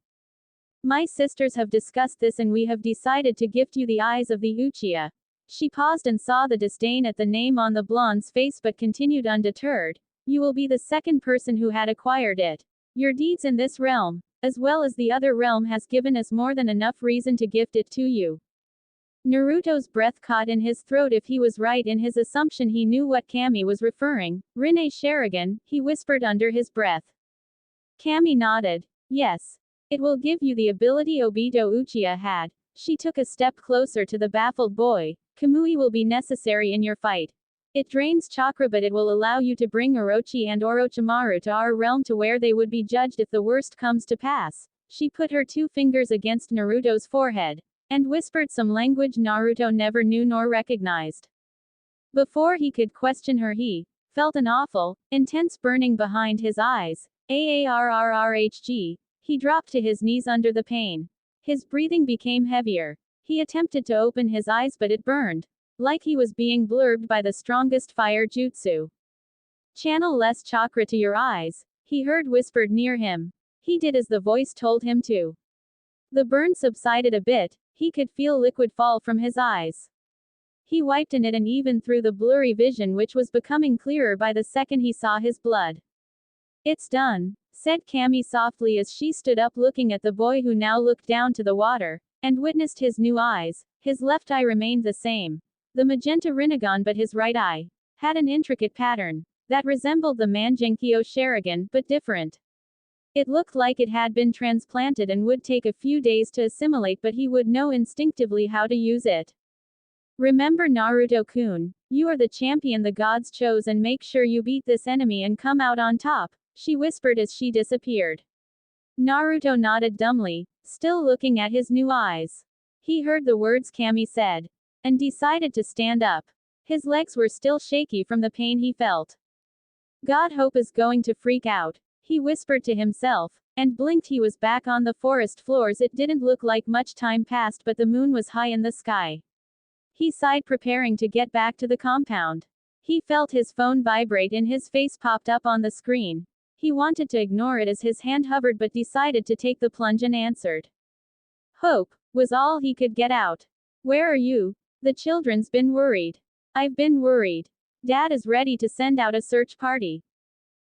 My sisters have discussed this and we have decided to gift you the eyes of the Uchiha. She paused and saw the disdain at the name on the blonde's face but continued undeterred. You will be the second person who had acquired it. Your deeds in this realm, as well as the other realm, has given us more than enough reason to gift it to you. Naruto's breath caught in his throat. If he was right in his assumption, he knew what Cammy was referring. Rinne Sharingan, he whispered under his breath. Cammy nodded. Yes. It will give you the ability Obito Uchiha had. She took a step closer to the baffled boy. Kamui will be necessary in your fight. It drains chakra, but it will allow you to bring Orochi and Orochimaru to our realm, to where they would be judged if the worst comes to pass. She put her 2 fingers against Naruto's forehead, and whispered some language Naruto never knew nor recognized. Before he could question her, he felt an awful, intense burning behind his eyes. Aarrrhg. He dropped to his knees under the pain. His breathing became heavier. He attempted to open his eyes, but it burned, like he was being blurbed by the strongest fire jutsu. Channel less chakra to your eyes, he heard whispered near him. He did as the voice told him to. The burn subsided a bit. He could feel liquid fall from his eyes. He wiped in it, and even through the blurry vision, which was becoming clearer by the second, he saw his blood. It's done, said Cammy softly as she stood up, looking at the boy, who now looked down to the water, and witnessed his new eyes. His left eye remained the same, the magenta rinnegan, but his right eye had an intricate pattern that resembled the Mangenkyo Sharingan, but different. It looked like it had been transplanted and would take a few days to assimilate, but he would know instinctively how to use it. Remember, Naruto-kun, you are the champion the gods chose, and make sure you beat this enemy and come out on top, she whispered as she disappeared. Naruto nodded dumbly, still looking at his new eyes. He heard the words Cammy said, and decided to stand up. His legs were still shaky from the pain he felt. God, Hope is going to freak out, he whispered to himself, and blinked. He was back on the forest floors. It didn't look like much time passed, but the moon was high in the sky. He sighed, preparing to get back to the compound. He felt his phone vibrate and his face popped up on the screen. He wanted to ignore it as his hand hovered, but decided to take the plunge and answered. Hope, was all he could get out. Where are you? The children's been worried. I've been worried. Dad is ready to send out a search party.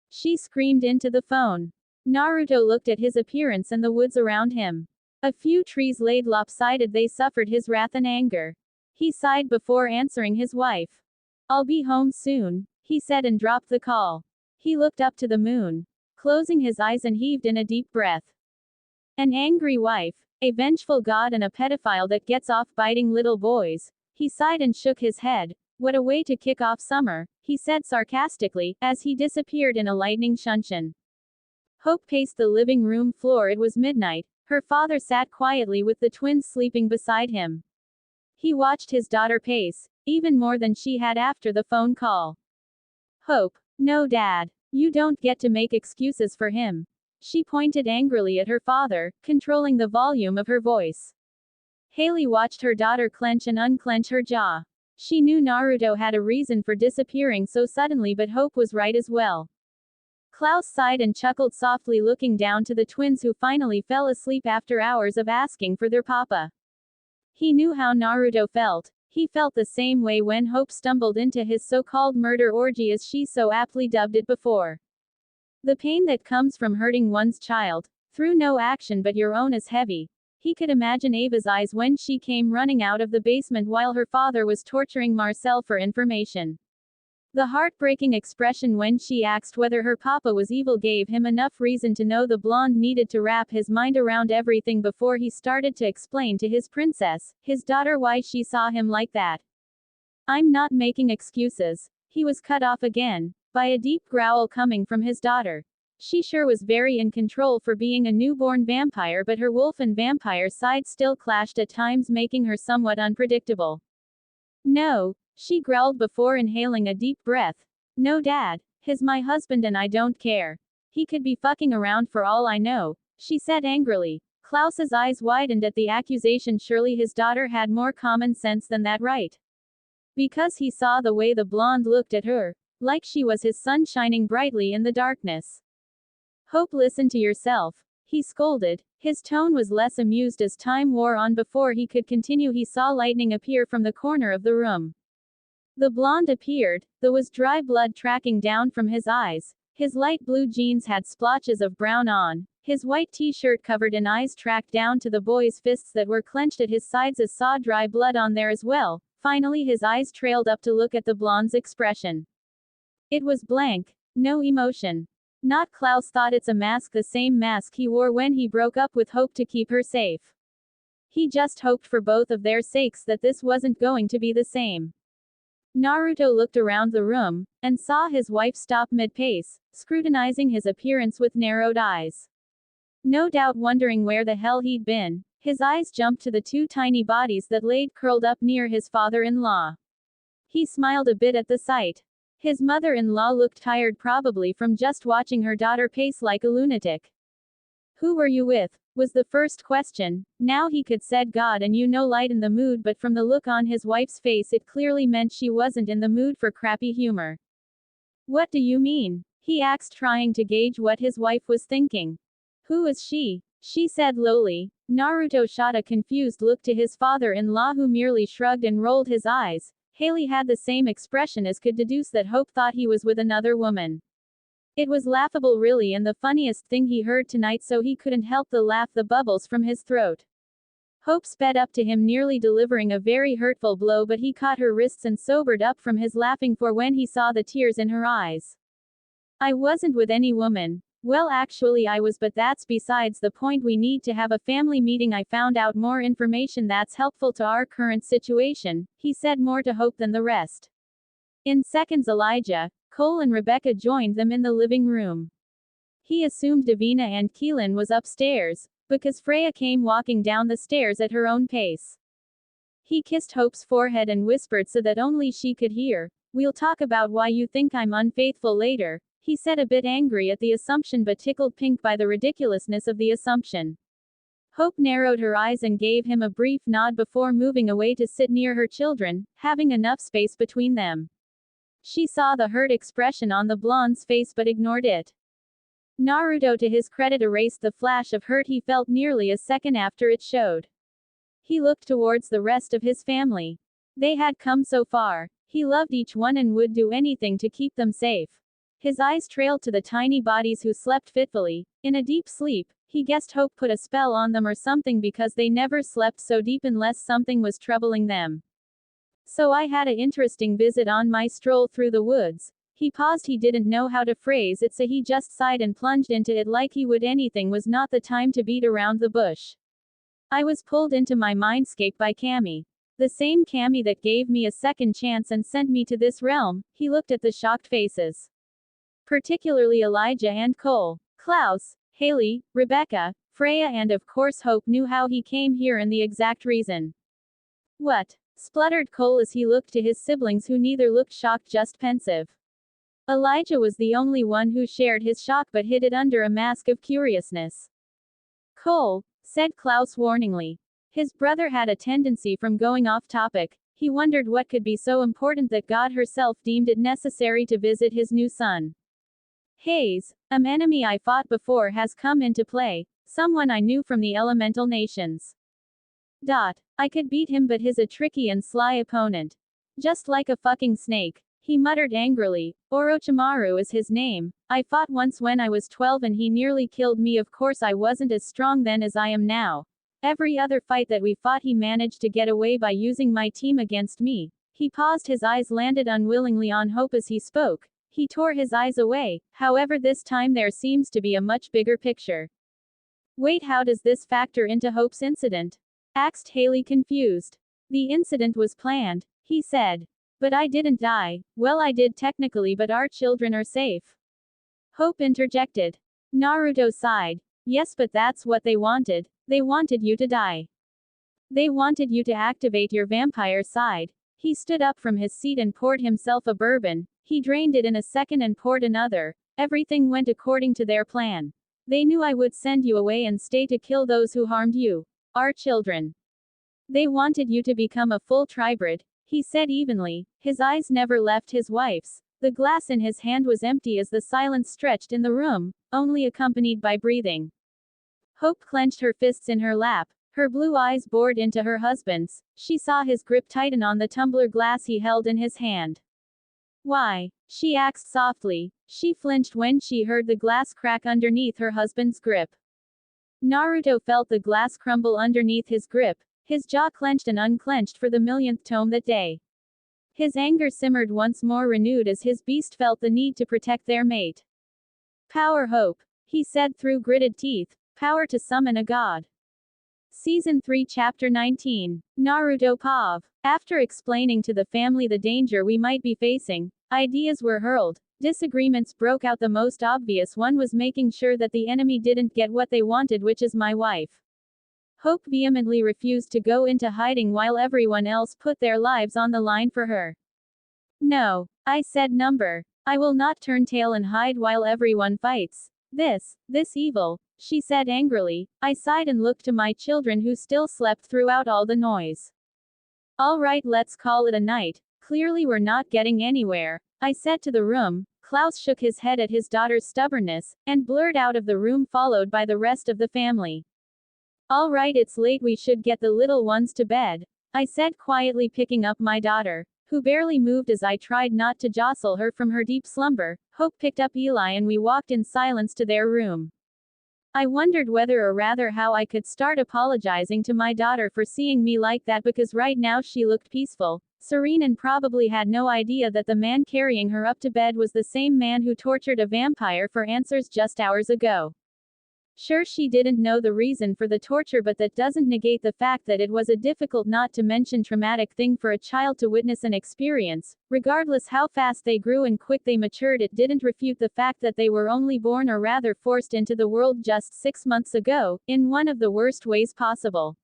She screamed into the phone. Naruto looked at his appearance and the woods around him. A few trees laid lopsided, they suffered his wrath and anger. He sighed before answering his wife. I'll be home soon, he said, and dropped the call. He looked up to the moon, closing his eyes, and heaved in a deep breath. An angry wife, a vengeful god, and a pedophile that gets off biting little boys. He sighed and shook his head. What a way to kick off summer, he said sarcastically, as he disappeared in a lightning shunshin. Hope paced the living room floor. It was midnight. Her father sat quietly with the twins sleeping beside him. He watched his daughter pace, even more than she had after the phone call. Hope. No, Dad. You don't get to make excuses for him. She pointed angrily at her father, controlling the volume of her voice. Haley watched her daughter clench and unclench her jaw. She knew Naruto had a reason for disappearing so suddenly, but Hope was right as well. Klaus sighed and chuckled softly, looking down to the twins who finally fell asleep after hours of asking for their papa. He knew how Naruto felt. He felt the same way when Hope stumbled into his so-called murder orgy, as she so aptly dubbed it before. The pain that comes from hurting one's child, through no action but your own, is heavy. He could imagine Ava's eyes when she came running out of the basement while her father was torturing Marcel for information. The heartbreaking expression when she asked whether her papa was evil gave him enough reason to know the blonde needed to wrap his mind around everything before he started to explain to his princess, his daughter, why she saw him like that. I'm not making excuses. He was cut off again, by a deep growl coming from his daughter. She sure was very in control for being a newborn vampire, but her wolf and vampire side still clashed at times, making her somewhat unpredictable. No, she growled before inhaling a deep breath. No, Dad. He's my husband and I don't care. He could be fucking around for all I know, she said angrily. Klaus's eyes widened at the accusation. Surely his daughter had more common sense than that, right? Because he saw the way the blonde looked at her, like she was his sun shining brightly in the darkness. Hope, listen to yourself, he scolded. His tone was less amused as time wore on. Before he could continue, he saw lightning appear from the corner of the room. The blonde appeared, there was dry blood tracking down from his eyes. His light blue jeans had splotches of brown on. His white t-shirt covered in eyes tracked down to the boy's fists that were clenched at his sides, as saw dry blood on there as well. Finally his eyes trailed up to look at the blonde's expression. It was blank. No emotion. Not. Klaus thought it's a mask, the same mask he wore when he broke up with Hope to keep her safe. He just hoped for both of their sakes that this wasn't going to be the same. Naruto looked around the room, and saw his wife stop mid-pace, scrutinizing his appearance with narrowed eyes. No doubt wondering where the hell he'd been, his eyes jumped to the two tiny bodies that laid curled up near his father-in-law. He smiled a bit at the sight. His mother-in-law looked tired, probably from just watching her daughter pace like a lunatic. Who were you with? Was the first question. Now he could said God and light in the mood, but from the look on his wife's face it clearly meant she wasn't in the mood for crappy humor. What do you mean? He asked, trying to gauge what his wife was thinking. Who is she? She said lowly. Naruto shot a confused look to his father-in-law, who merely shrugged and rolled his eyes. Haley had the same expression, as could deduce that Hope thought he was with another woman. It was laughable really, and the funniest thing he heard tonight, so he couldn't help the laugh, the bubbles from his throat. Hope sped up to him, nearly delivering a very hurtful blow, but he caught her wrists and sobered up from his laughing for when he saw the tears in her eyes. I wasn't with any woman. Well, actually I was, but that's besides the point. We need to have a family meeting. I found out more information that's helpful to our current situation, he said, more to Hope than the rest. In seconds Elijah, Cole and Rebecca joined them in the living room. He assumed Davina and Keelan was upstairs, because Freya came walking down the stairs at her own pace. He kissed Hope's forehead and whispered so that only she could hear, "We'll talk about why you think I'm unfaithful later," he said, a bit angry at the assumption but tickled pink by the ridiculousness of the assumption. Hope narrowed her eyes and gave him a brief nod before moving away to sit near her children, having enough space between them. She saw the hurt expression on the blonde's face but ignored it. Naruto, to his credit, erased the flash of hurt he felt nearly a second after it showed. He looked towards the rest of his family. They had come so far. He loved each one and would do anything to keep them safe. His eyes trailed to the tiny bodies who slept fitfully, in a deep sleep. He guessed Hope put a spell on them or something, because they never slept so deep unless something was troubling them. So I had a interesting visit on my stroll through the woods. He paused. He didn't know how to phrase it, so he just sighed and plunged into it like he would anything was not the time to beat around the bush. I was pulled into my mindscape by Cammy. The same Cammy that gave me a second chance and sent me to this realm. He looked at the shocked faces. Particularly Elijah and Cole. Klaus, Haley, Rebecca, Freya and of course Hope knew how he came here and the exact reason. What? Spluttered Cole as he looked to his siblings who neither looked shocked just pensive. Elijah was the only one who shared his shock but hid it under a mask of curiousness. Cole, said Klaus warningly. His brother had a tendency from going off topic. He wondered what could be so important that God herself deemed it necessary to visit his new son. Hayes, an enemy I fought before has come into play, someone I knew from the elemental nations. I could beat him but he's a tricky and sly opponent. Just like a fucking snake. He muttered angrily. Orochimaru is his name. I fought once when I was 12 and he nearly killed me. Of course I wasn't as strong then as I am now. Every other fight that we fought he managed to get away by using my team against me. He paused, his eyes landed unwillingly on Hope as he spoke. He tore his eyes away. However, this time there seems to be a much bigger picture. Wait, how does this factor into Hope's incident? Asked Haley, confused. The incident was planned, he said. But I didn't die. Well, I did technically, but our children are safe. Hope interjected. Naruto sighed. Yes, but that's what they wanted. They wanted you to die. They wanted you to activate your vampire side. He stood up from his seat and poured himself a bourbon. He drained it in a second and poured another. Everything went according to their plan. They knew I would send you away and stay to kill those who harmed you. Our children. They wanted you to become a full tribrid, he said evenly. His eyes never left his wife's. The glass in his hand was empty as the silence stretched in the room, only accompanied by breathing. Hope clenched her fists in her lap. Her blue eyes bored into her husband's. She saw his grip tighten on the tumbler glass he held in his hand. Why? She asked softly. She flinched when she heard the glass crack underneath her husband's grip. Naruto felt the glass crumble underneath his grip. His jaw clenched and unclenched for the millionth time that day. His anger simmered once more, renewed as his beast felt the need to protect their mate. Power, Hope, he said through gritted teeth. Power to summon a god. Season 3 Chapter 19. Naruto Pav. After explaining to the family the danger we might be facing, ideas were hurled. Disagreements broke out. The most obvious one was making sure that the enemy didn't get what they wanted, which is my wife. Hope vehemently refused to go into hiding while everyone else put their lives on the line for her. No, I said, number. I will not turn tail and hide while everyone fights. This evil, she said angrily. I sighed and looked to my children who still slept throughout all the noise. All right, let's call it a night. Clearly we're not getting anywhere, I said to the room. Klaus shook his head at his daughter's stubbornness, and blurred out of the room, followed by the rest of the family. All right, it's late, we should get the little ones to bed, I said quietly, picking up my daughter, who barely moved as I tried not to jostle her from her deep slumber. Hope picked up Eli and we walked in silence to their room. I wondered whether, or rather how, I could start apologizing to my daughter for seeing me like that, because right now she looked peaceful, serene, and probably had no idea that the man carrying her up to bed was the same man who tortured a vampire for answers just hours ago. Sure, she didn't know the reason for the torture, but that doesn't negate the fact that it was a difficult, not to mention traumatic thing for a child to witness and experience. Regardless how fast they grew and quick they matured, it didn't refute the fact that they were only born, or rather forced into the world, just 6 months ago, in one of the worst ways possible.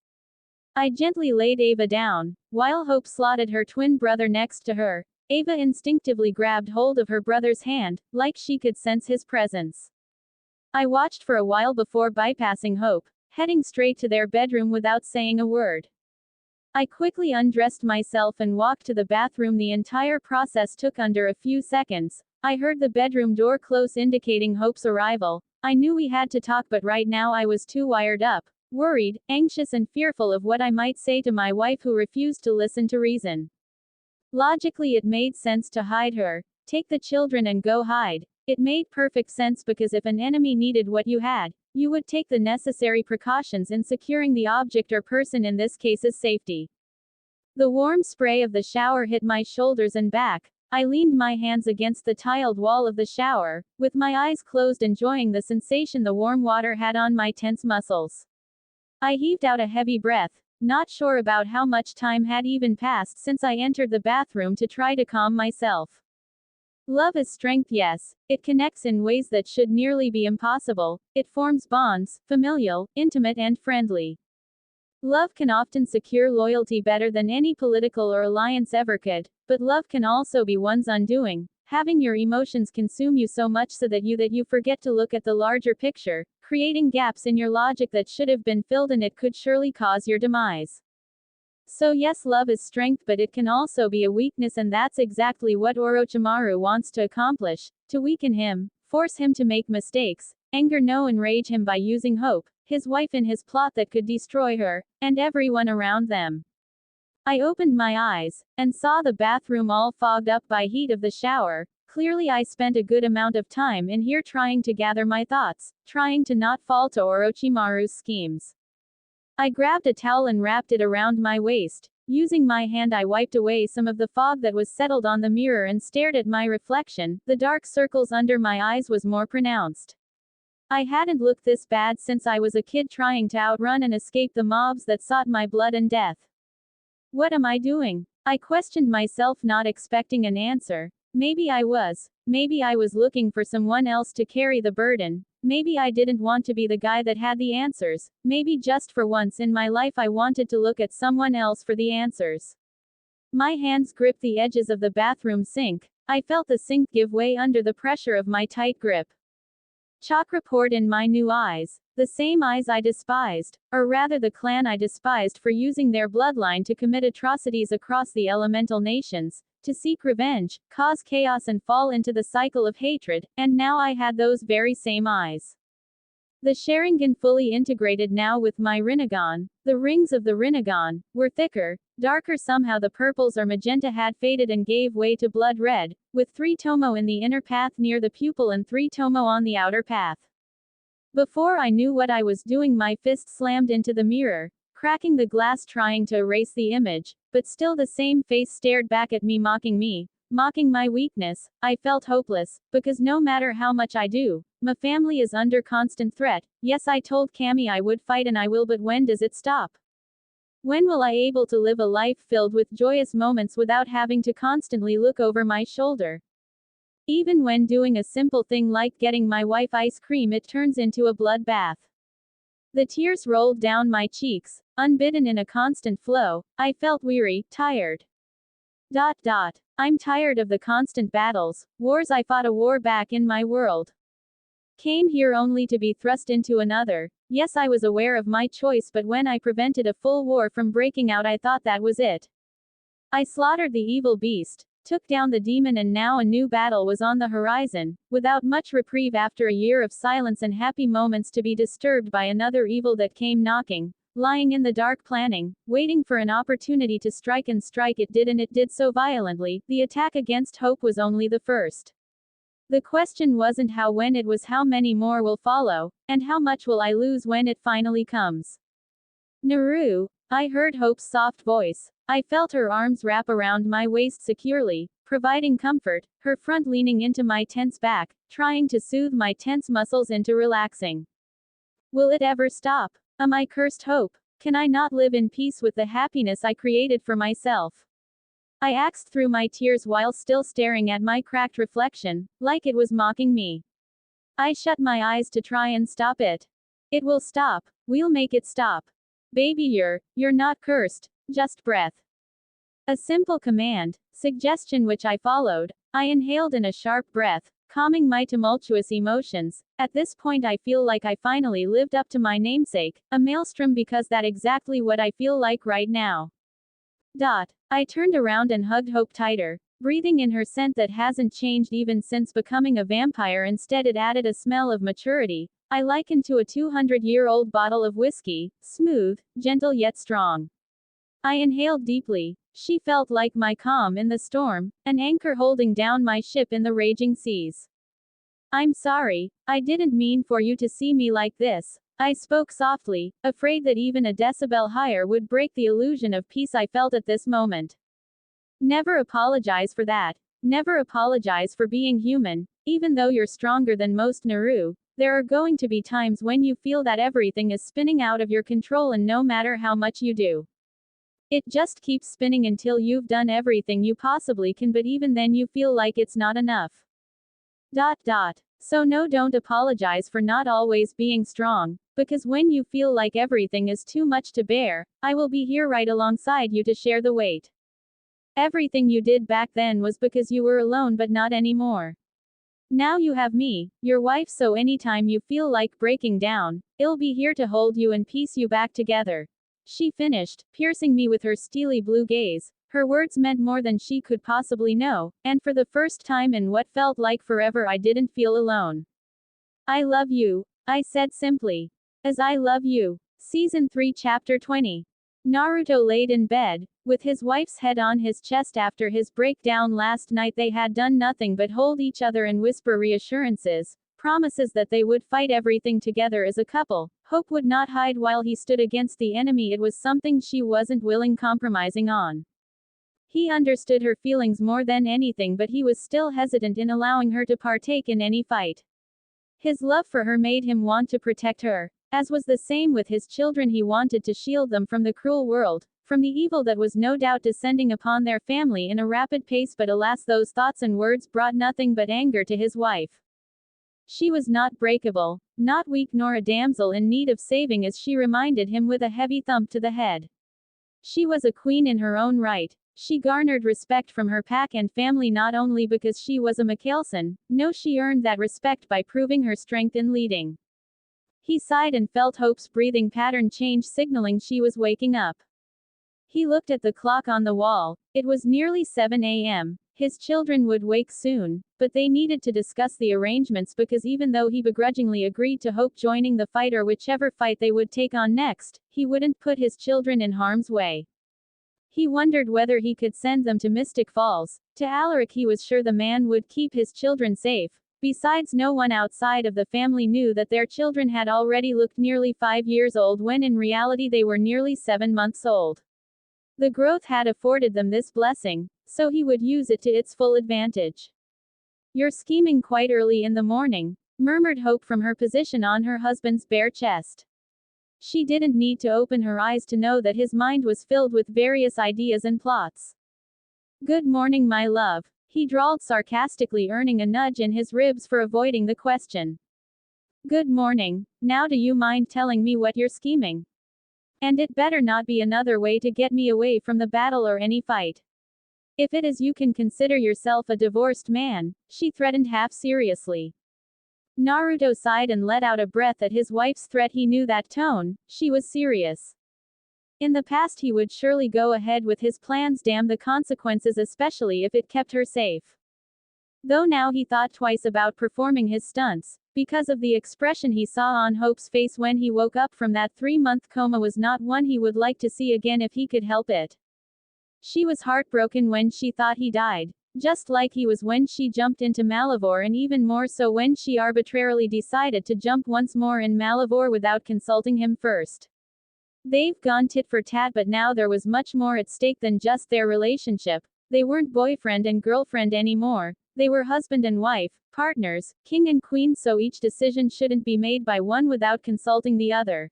I gently laid Ava down, while Hope slotted her twin brother next to her. Ava instinctively grabbed hold of her brother's hand, like she could sense his presence. I watched for a while before bypassing Hope, heading straight to their bedroom without saying a word. I quickly undressed myself and walked to the bathroom. The entire process took under a few seconds. I heard the bedroom door close, indicating Hope's arrival. I knew we had to talk, but right now I was too wired up, worried, anxious, and fearful of what I might say to my wife, who refused to listen to reason. Logically, it made sense to hide her. Take the children and go hide. It made perfect sense, because if an enemy needed what you had, you would take the necessary precautions in securing the object or person, in this case's safety. The warm spray of the shower hit my shoulders and back. I leaned my hands against the tiled wall of the shower, with my eyes closed, enjoying the sensation the warm water had on my tense muscles. I heaved out a heavy breath. not sure about how much time had even passed since I entered the bathroom to try to calm myself. Love is strength, yes. It connects in ways that should nearly be impossible. It forms bonds, familial, intimate, and friendly. Love can often secure loyalty better than any political or alliance ever could, but love can also be one's undoing, having your emotions consume you so much so that you forget to look at the larger picture, creating gaps in your logic that should have been filled, and it could surely cause your demise. So yes, love is strength, but it can also be a weakness, and that's exactly what Orochimaru wants to accomplish, to weaken him, force him to make mistakes, anger no enrage him by using hope, his wife in his plot that could destroy her, and everyone around them. I opened my eyes, and saw the bathroom all fogged up by heat of the shower. Clearly I spent a good amount of time in here trying to gather my thoughts, trying to not fall to Orochimaru's schemes. I grabbed a towel and wrapped it around my waist. Using my hand I wiped away some of the fog that was settled on the mirror and stared at my reflection. The dark circles under my eyes was more pronounced. I hadn't looked this bad since I was a kid trying to outrun and escape the mobs that sought my blood and death. What am I doing? I questioned myself, not expecting an answer. Maybe I was looking for someone else to carry the burden. Maybe I didn't want to be the guy that had the answers. Maybe just for once in my life I wanted to look at someone else for the answers. My hands gripped the edges of the bathroom sink. I felt the sink give way under the pressure of my tight grip. Chakra poured in my new eyes. The same eyes I despised, or rather the clan I despised for using their bloodline to commit atrocities across the elemental nations, to seek revenge, cause chaos and fall into the cycle of hatred, and now I had those very same eyes. The Sharingan fully integrated now with my Rinnegan. The rings of the Rinnegan were thicker, darker, somehow the purples or magenta had faded and gave way to blood red, with 3 tomo in the inner path near the pupil and 3 tomo on the outer path. Before I knew what I was doing, my fist slammed into the mirror, cracking the glass trying to erase the image, but still the same face stared back at me, mocking my weakness. I felt hopeless, because no matter how much I do, my family is under constant threat. Yes, I told Cammy I would fight and I will, but when does it stop? When will I able to live a life filled with joyous moments without having to constantly look over my shoulder? Even when doing a simple thing like getting my wife ice cream, it turns into a bloodbath. The tears rolled down my cheeks, unbidden in a constant flow. I felt weary, tired. I'm tired of the constant battles, wars. I fought a war back in my world. Came here only to be thrust into another. Yes, I was aware of my choice, but when I prevented a full war from breaking out, I thought that was it. I slaughtered the evil beast, took down the demon, and now a new battle was on the horizon, without much reprieve after a year of silence and happy moments to be disturbed by another evil that came knocking, lying in the dark, planning, waiting for an opportunity to strike, and strike it did, and it did so violently. The attack against hope was only the first. The question wasn't how, when, it was how many more will follow, and how much will I lose when it finally comes. Naru, I heard Hope's soft voice. I felt her arms wrap around my waist securely, providing comfort, her front leaning into my tense back, trying to soothe my tense muscles into relaxing. Will it ever stop? Am I cursed, Hope? Can I not live in peace with the happiness I created for myself? I asked through my tears while still staring at my cracked reflection, like it was mocking me. I shut my eyes to try and stop it. It will stop. We'll make it stop. Baby, you're not cursed, just breath. A simple command, suggestion which I followed. I inhaled in a sharp breath, calming my tumultuous emotions. At this point I feel like I finally lived up to my namesake, a maelstrom, because that's exactly what I feel like right now. I turned around and hugged Hope tighter, breathing in her scent that hasn't changed even since becoming a vampire. Instead, it added a smell of maturity, I likened to a 200-year-old bottle of whiskey, smooth, gentle yet strong. I inhaled deeply. She felt like my calm in the storm, an anchor holding down my ship in the raging seas. I'm sorry, I didn't mean for you to see me like this. I spoke softly, afraid that even a decibel higher would break the illusion of peace I felt at this moment. Never apologize for that. Never apologize for being human. Even though you're stronger than most, Naru, there are going to be times when you feel that everything is spinning out of your control, and no matter how much you do, It just keeps spinning until you've done everything you possibly can, but even then you feel like it's not enough. So no, don't apologize for not always being strong, because when you feel like everything is too much to bear, I will be here right alongside you to share the weight. Everything you did back then was because you were alone, but not anymore. Now you have me, your wife, so anytime you feel like breaking down, I'll be here to hold you and piece you back together. She finished, piercing me with her steely blue gaze. Her words meant more than she could possibly know, and for the first time in what felt like forever, I didn't feel alone. I love you, I said simply. As I love you. Season 3, Chapter 20. Naruto laid in bed, with his wife's head on his chest after his breakdown last night. They had done nothing but hold each other and whisper reassurances, promises that they would fight everything together as a couple. Hope would not hide while he stood against the enemy. It was something she wasn't willing compromising on. He understood her feelings more than anything, but he was still hesitant in allowing her to partake in any fight. His love for her made him want to protect her. As was the same with his children, he wanted to shield them from the cruel world, from the evil that was no doubt descending upon their family in a rapid pace. But alas, those thoughts and words brought nothing but anger to his wife. She was not breakable, not weak, nor a damsel in need of saving, as she reminded him with a heavy thump to the head. She was a queen in her own right. She garnered respect from her pack and family not only because she was a Mikkelsen, no, she earned that respect by proving her strength in leading. He sighed and felt Hope's breathing pattern change, signaling she was waking up. He looked at the clock on the wall. It was nearly 7 a.m. His children would wake soon, but they needed to discuss the arrangements, because even though he begrudgingly agreed to Hope joining the fight or whichever fight they would take on next, he wouldn't put his children in harm's way. He wondered whether he could send them to Mystic Falls. To Alaric, he was sure the man would keep his children safe. Besides, no one outside of the family knew that their children had already looked nearly 5 years old when in reality they were nearly 7 months old. The growth had afforded them this blessing, so he would use it to its full advantage. "You're scheming quite early in the morning," murmured Hope from her position on her husband's bare chest. She didn't need to open her eyes to know that his mind was filled with various ideas and plots. "Good morning, my love," he drawled sarcastically, earning a nudge in his ribs for avoiding the question. "Good morning. Now do you mind telling me what you're scheming? And it better not be another way to get me away from the battle or any fight. If it is, you can consider yourself a divorced man," she threatened half seriously. Naruto sighed and let out a breath at his wife's threat. He knew that tone. She was serious. In the past he would surely go ahead with his plans, damn the consequences, especially if it kept her safe. Though now he thought twice about performing his stunts, because of the expression he saw on Hope's face when he woke up from that 3-month coma was not one he would like to see again if he could help it. She was heartbroken when she thought he died, just like he was when she jumped into Malivore, and even more so when she arbitrarily decided to jump once more in Malivore without consulting him first. They've gone tit for tat, but now there was much more at stake than just their relationship. They weren't boyfriend and girlfriend anymore. They were husband and wife, partners, king and queen, so each decision shouldn't be made by one without consulting the other.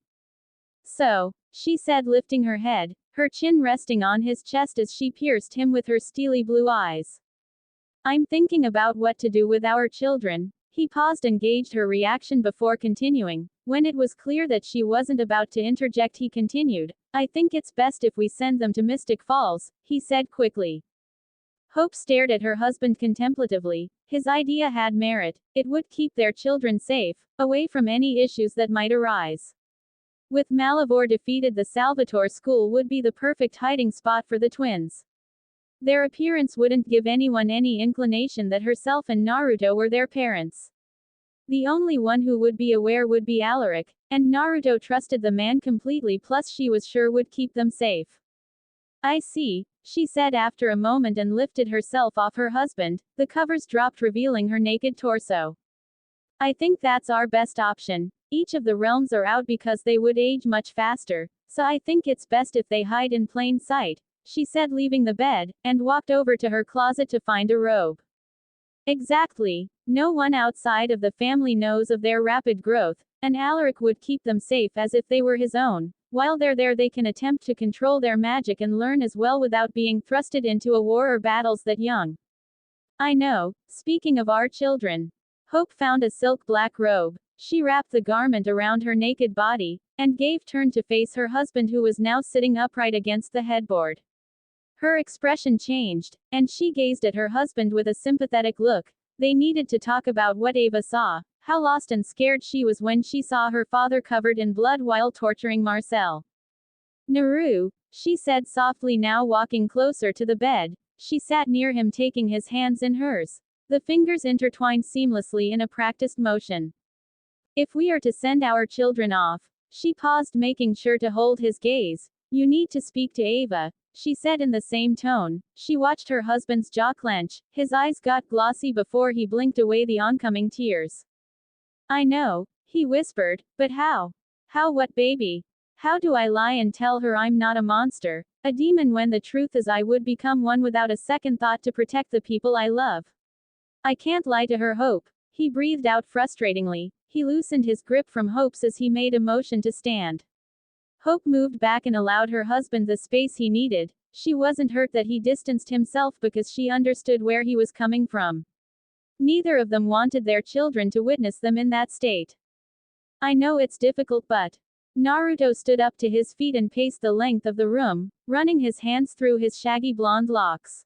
"So," she said, lifting her head, her chin resting on his chest as she pierced him with her steely blue eyes. "I'm thinking about what to do with our children." He paused and gauged her reaction before continuing. When it was clear that she wasn't about to interject, he continued, "I think it's best if we send them to Mystic Falls," he said quickly. Hope stared at her husband contemplatively. His idea had merit. It would keep their children safe, away from any issues that might arise. With Malivore defeated, the Salvatore school would be the perfect hiding spot for the twins. Their appearance wouldn't give anyone any inclination that herself and Naruto were their parents. The only one who would be aware would be Alaric, and Naruto trusted the man completely, plus she was sure would keep them safe. "I see," she said after a moment and lifted herself off her husband. The covers dropped, revealing her naked torso. "I think that's our best option. Each of the realms are out because they would age much faster, so I think it's best if they hide in plain sight," she said, leaving the bed, and walked over to her closet to find a robe. "Exactly. No one outside of the family knows of their rapid growth, and Alaric would keep them safe as if they were his own. While they're there, they can attempt to control their magic and learn as well without being thrusted into a war or battles that young. I know. Speaking of our children. Hope found a silk black robe. She wrapped the garment around her naked body, and gave turn to face her husband, who was now sitting upright against the headboard. Her expression changed, and she gazed at her husband with a sympathetic look. They needed to talk about what Ava saw, how lost and scared she was when she saw her father covered in blood while torturing Marcel. Naru, she said softly, now walking closer to the bed. She sat near him, taking his hands in hers. The fingers intertwined seamlessly in a practiced motion. If we are to send our children off, she paused, making sure to hold his gaze. You need to speak to Ava, she said in the same tone. She watched her husband's jaw clench. His eyes got glossy before he blinked away the oncoming tears. I know, he whispered, but how? How what, baby? How do I lie and tell her I'm not a monster, a demon, when the truth is I would become one without a second thought to protect the people I love? I can't lie to her, Hope. He breathed out frustratingly. He loosened his grip from Hope's as he made a motion to stand. Hope moved back and allowed her husband the space he needed. She wasn't hurt that he distanced himself because she understood where he was coming from. Neither of them wanted their children to witness them in that state. I know it's difficult, but... Naruto stood up to his feet and paced the length of the room, running his hands through his shaggy blonde locks.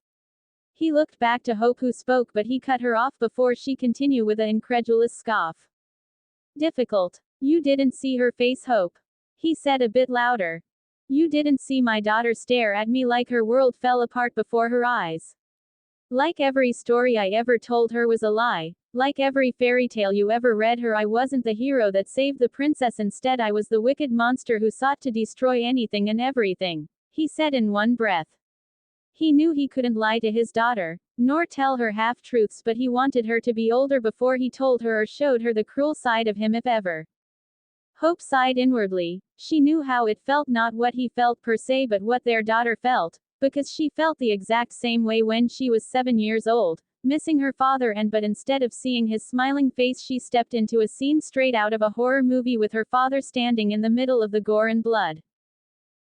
He looked back to Hope, who spoke, but he cut her off before she continued with an incredulous scoff. Difficult. You didn't see her face, Hope. He said a bit louder. You didn't see my daughter stare at me like her world fell apart before her eyes. Like every story I ever told her was a lie. Like every fairy tale you ever read her, I wasn't the hero that saved the princess. Instead, I was the wicked monster who sought to destroy anything and everything, he said in one breath. He knew he couldn't lie to his daughter, nor tell her half-truths, but he wanted her to be older before he told her or showed her the cruel side of him, if ever. Hope sighed inwardly. She knew how it felt, not what he felt per se, but what their daughter felt, because she felt the exact same way when she was 7 years old, missing her father, but instead of seeing his smiling face, she stepped into a scene straight out of a horror movie with her father standing in the middle of the gore and blood.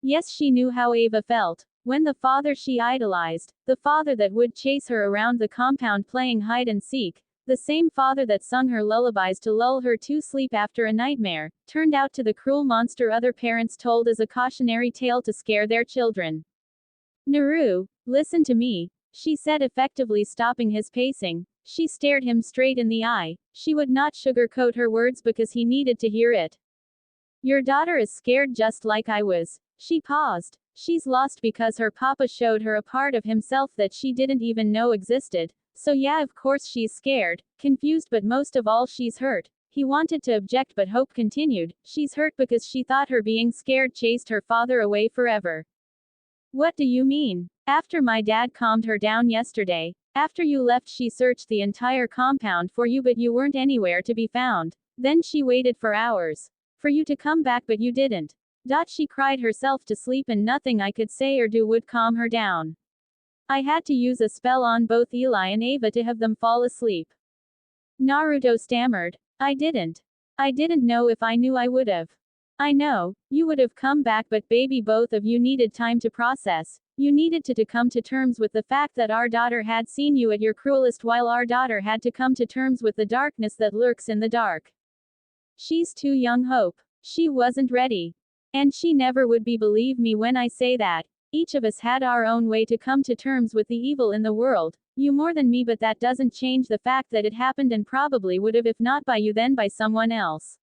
Yes, she knew how Ava felt. When the father she idolized, the father that would chase her around the compound playing hide and seek, the same father that sung her lullabies to lull her to sleep after a nightmare, turned out to the cruel monster other parents told as a cautionary tale to scare their children. Naru, listen to me, she said, effectively stopping his pacing. She stared him straight in the eye. She would not sugarcoat her words because he needed to hear it. Your daughter is scared just like I was. She paused. She's lost because her papa showed her a part of himself that she didn't even know existed. So yeah, of course she's scared, confused, but most of all she's hurt. He wanted to object, but Hope continued. She's hurt because she thought her being scared chased her father away forever. What do you mean? After my dad calmed her down yesterday, after you left, she searched the entire compound for you, but you weren't anywhere to be found. Then she waited for hours for you to come back, but you didn't. She cried herself to sleep and nothing I could say or do would calm her down. I had to use a spell on both Eli and Ava to have them fall asleep. Naruto stammered. I didn't know. If I knew I would have. I know, you would have come back, but baby, both of you needed time to process. You needed to come to terms with the fact that our daughter had seen you at your cruelest, while our daughter had to come to terms with the darkness that lurks in the dark. She's too young, Hope. She wasn't ready. And she never would be, believe me when I say that. Each of us had our own way to come to terms with the evil in the world. You more than me, but that doesn't change the fact that it happened and probably would have, if not by you, then by someone else.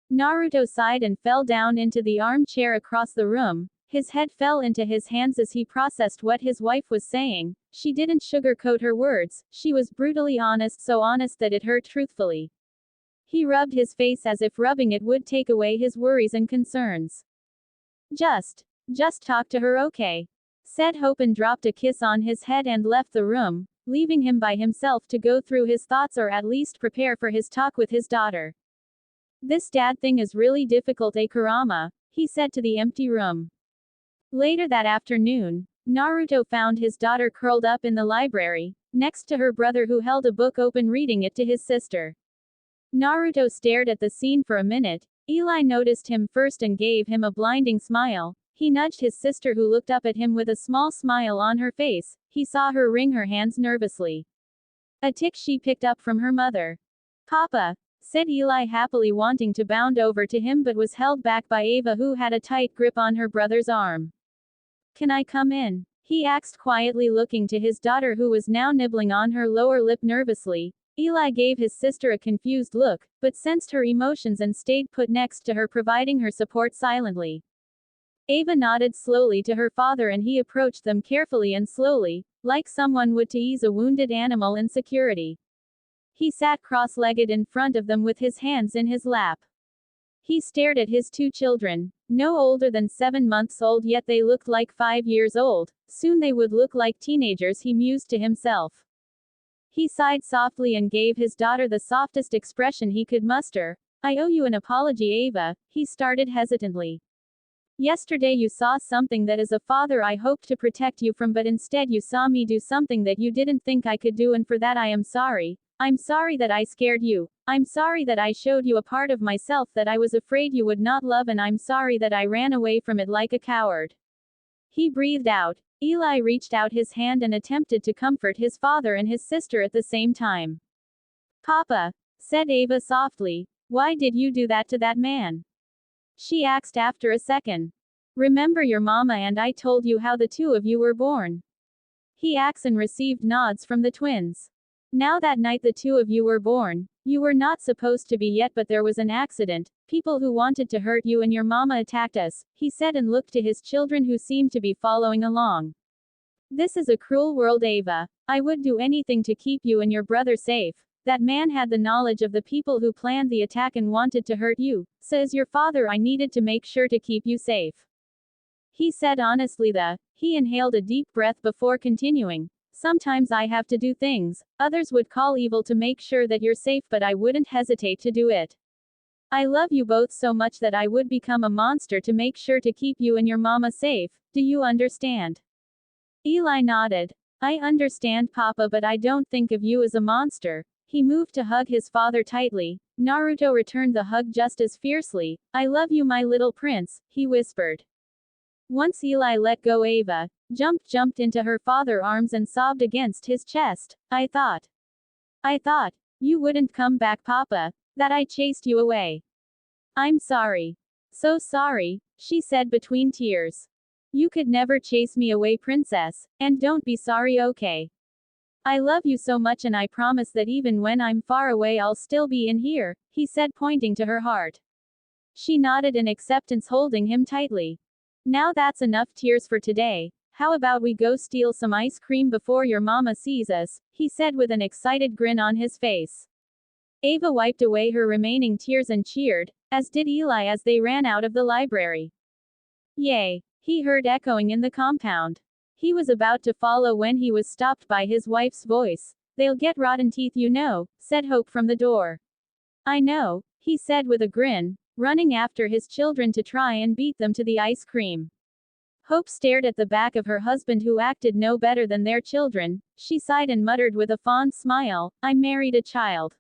Naruto sighed and fell down into the armchair across the room. His head fell into his hands as he processed what his wife was saying. She didn't sugarcoat her words. She was brutally honest, so honest that it hurt truthfully. He rubbed his face as if rubbing it would take away his worries and concerns. Just talk to her, okay? Said Hope, and dropped a kiss on his head and left the room, leaving him by himself to go through his thoughts, or at least prepare for his talk with his daughter. This dad thing is really difficult, Kurama, he said to the empty room. Later that afternoon, Naruto found his daughter curled up in the library, next to her brother, who held a book open reading it to his sister. Naruto stared at the scene for a minute. Eli noticed him first and gave him a blinding smile. He nudged his sister, who looked up at him with a small smile on her face. He saw her wring her hands nervously. A tick she picked up from her mother. "Papa," said Eli, happily wanting to bound over to him, but was held back by Ava, who had a tight grip on her brother's arm. "Can I come in?" he asked quietly, looking to his daughter, who was now nibbling on her lower lip nervously. Eli gave his sister a confused look, but sensed her emotions and stayed put next to her, providing her support silently. Ava nodded slowly to her father, and he approached them carefully and slowly, like someone would to ease a wounded animal in security. He sat cross-legged in front of them with his hands in his lap. He stared at his two children, no older than 7 months old, yet they looked like 5 years old. Soon they would look like teenagers, he mused to himself. He sighed softly and gave his daughter the softest expression he could muster. "I owe you an apology, Ava," he started hesitantly. "Yesterday you saw something that as a father I hoped to protect you from, but instead you saw me do something that you didn't think I could do, and for that I am sorry. I'm sorry that I scared you. I'm sorry that I showed you a part of myself that I was afraid you would not love, and I'm sorry that I ran away from it like a coward." He breathed out. Eli reached out his hand and attempted to comfort his father and his sister at the same time. "Papa," said Ava softly, "why did you do that to that man?" She asked after a second. "Remember your mama and I told you how the two of you were born?" He asked and received nods from the twins. "Now that night the two of you were born, you were not supposed to be yet, but there was an accident. People who wanted to hurt you and your mama attacked us," he said, and looked to his children, who seemed to be following along. "This is a cruel world, Ava. I would do anything to keep you and your brother safe. That man had the knowledge of the people who planned the attack and wanted to hurt you, so as your father I needed to make sure to keep you safe," he said honestly. He inhaled a deep breath before continuing. "Sometimes I have to do things others would call evil to make sure that you're safe, but I wouldn't hesitate to do it. I love you both so much that I would become a monster to make sure to keep you and your mama safe. Do you understand?" Eli nodded. "I understand, Papa, but I don't think of you as a monster." He moved to hug his father tightly. Naruto returned the hug just as fiercely. "I love you, my little prince," he whispered. Once Eli let go, Ava jumped into her father's arms and sobbed against his chest. I thought you wouldn't come back, Papa. That I chased you away. I'm sorry. So sorry," she said between tears. "You could never chase me away, princess. And don't be sorry, okay? I love you so much, and I promise that even when I'm far away I'll still be in here," he said, pointing to her heart. She nodded in acceptance, holding him tightly. "Now that's enough tears for today. How about we go steal some ice cream before your mama sees us," he said with an excited grin on his face. Ava wiped away her remaining tears and cheered, as did Eli as they ran out of the library. "Yay!" he heard echoing in the compound. He was about to follow when he was stopped by his wife's voice. "They'll get rotten teeth, you know," said Hope from the door. "I know," he said with a grin, running after his children to try and beat them to the ice cream. Hope stared at the back of her husband, who acted no better than their children. She sighed and muttered with a fond smile, "I married a child.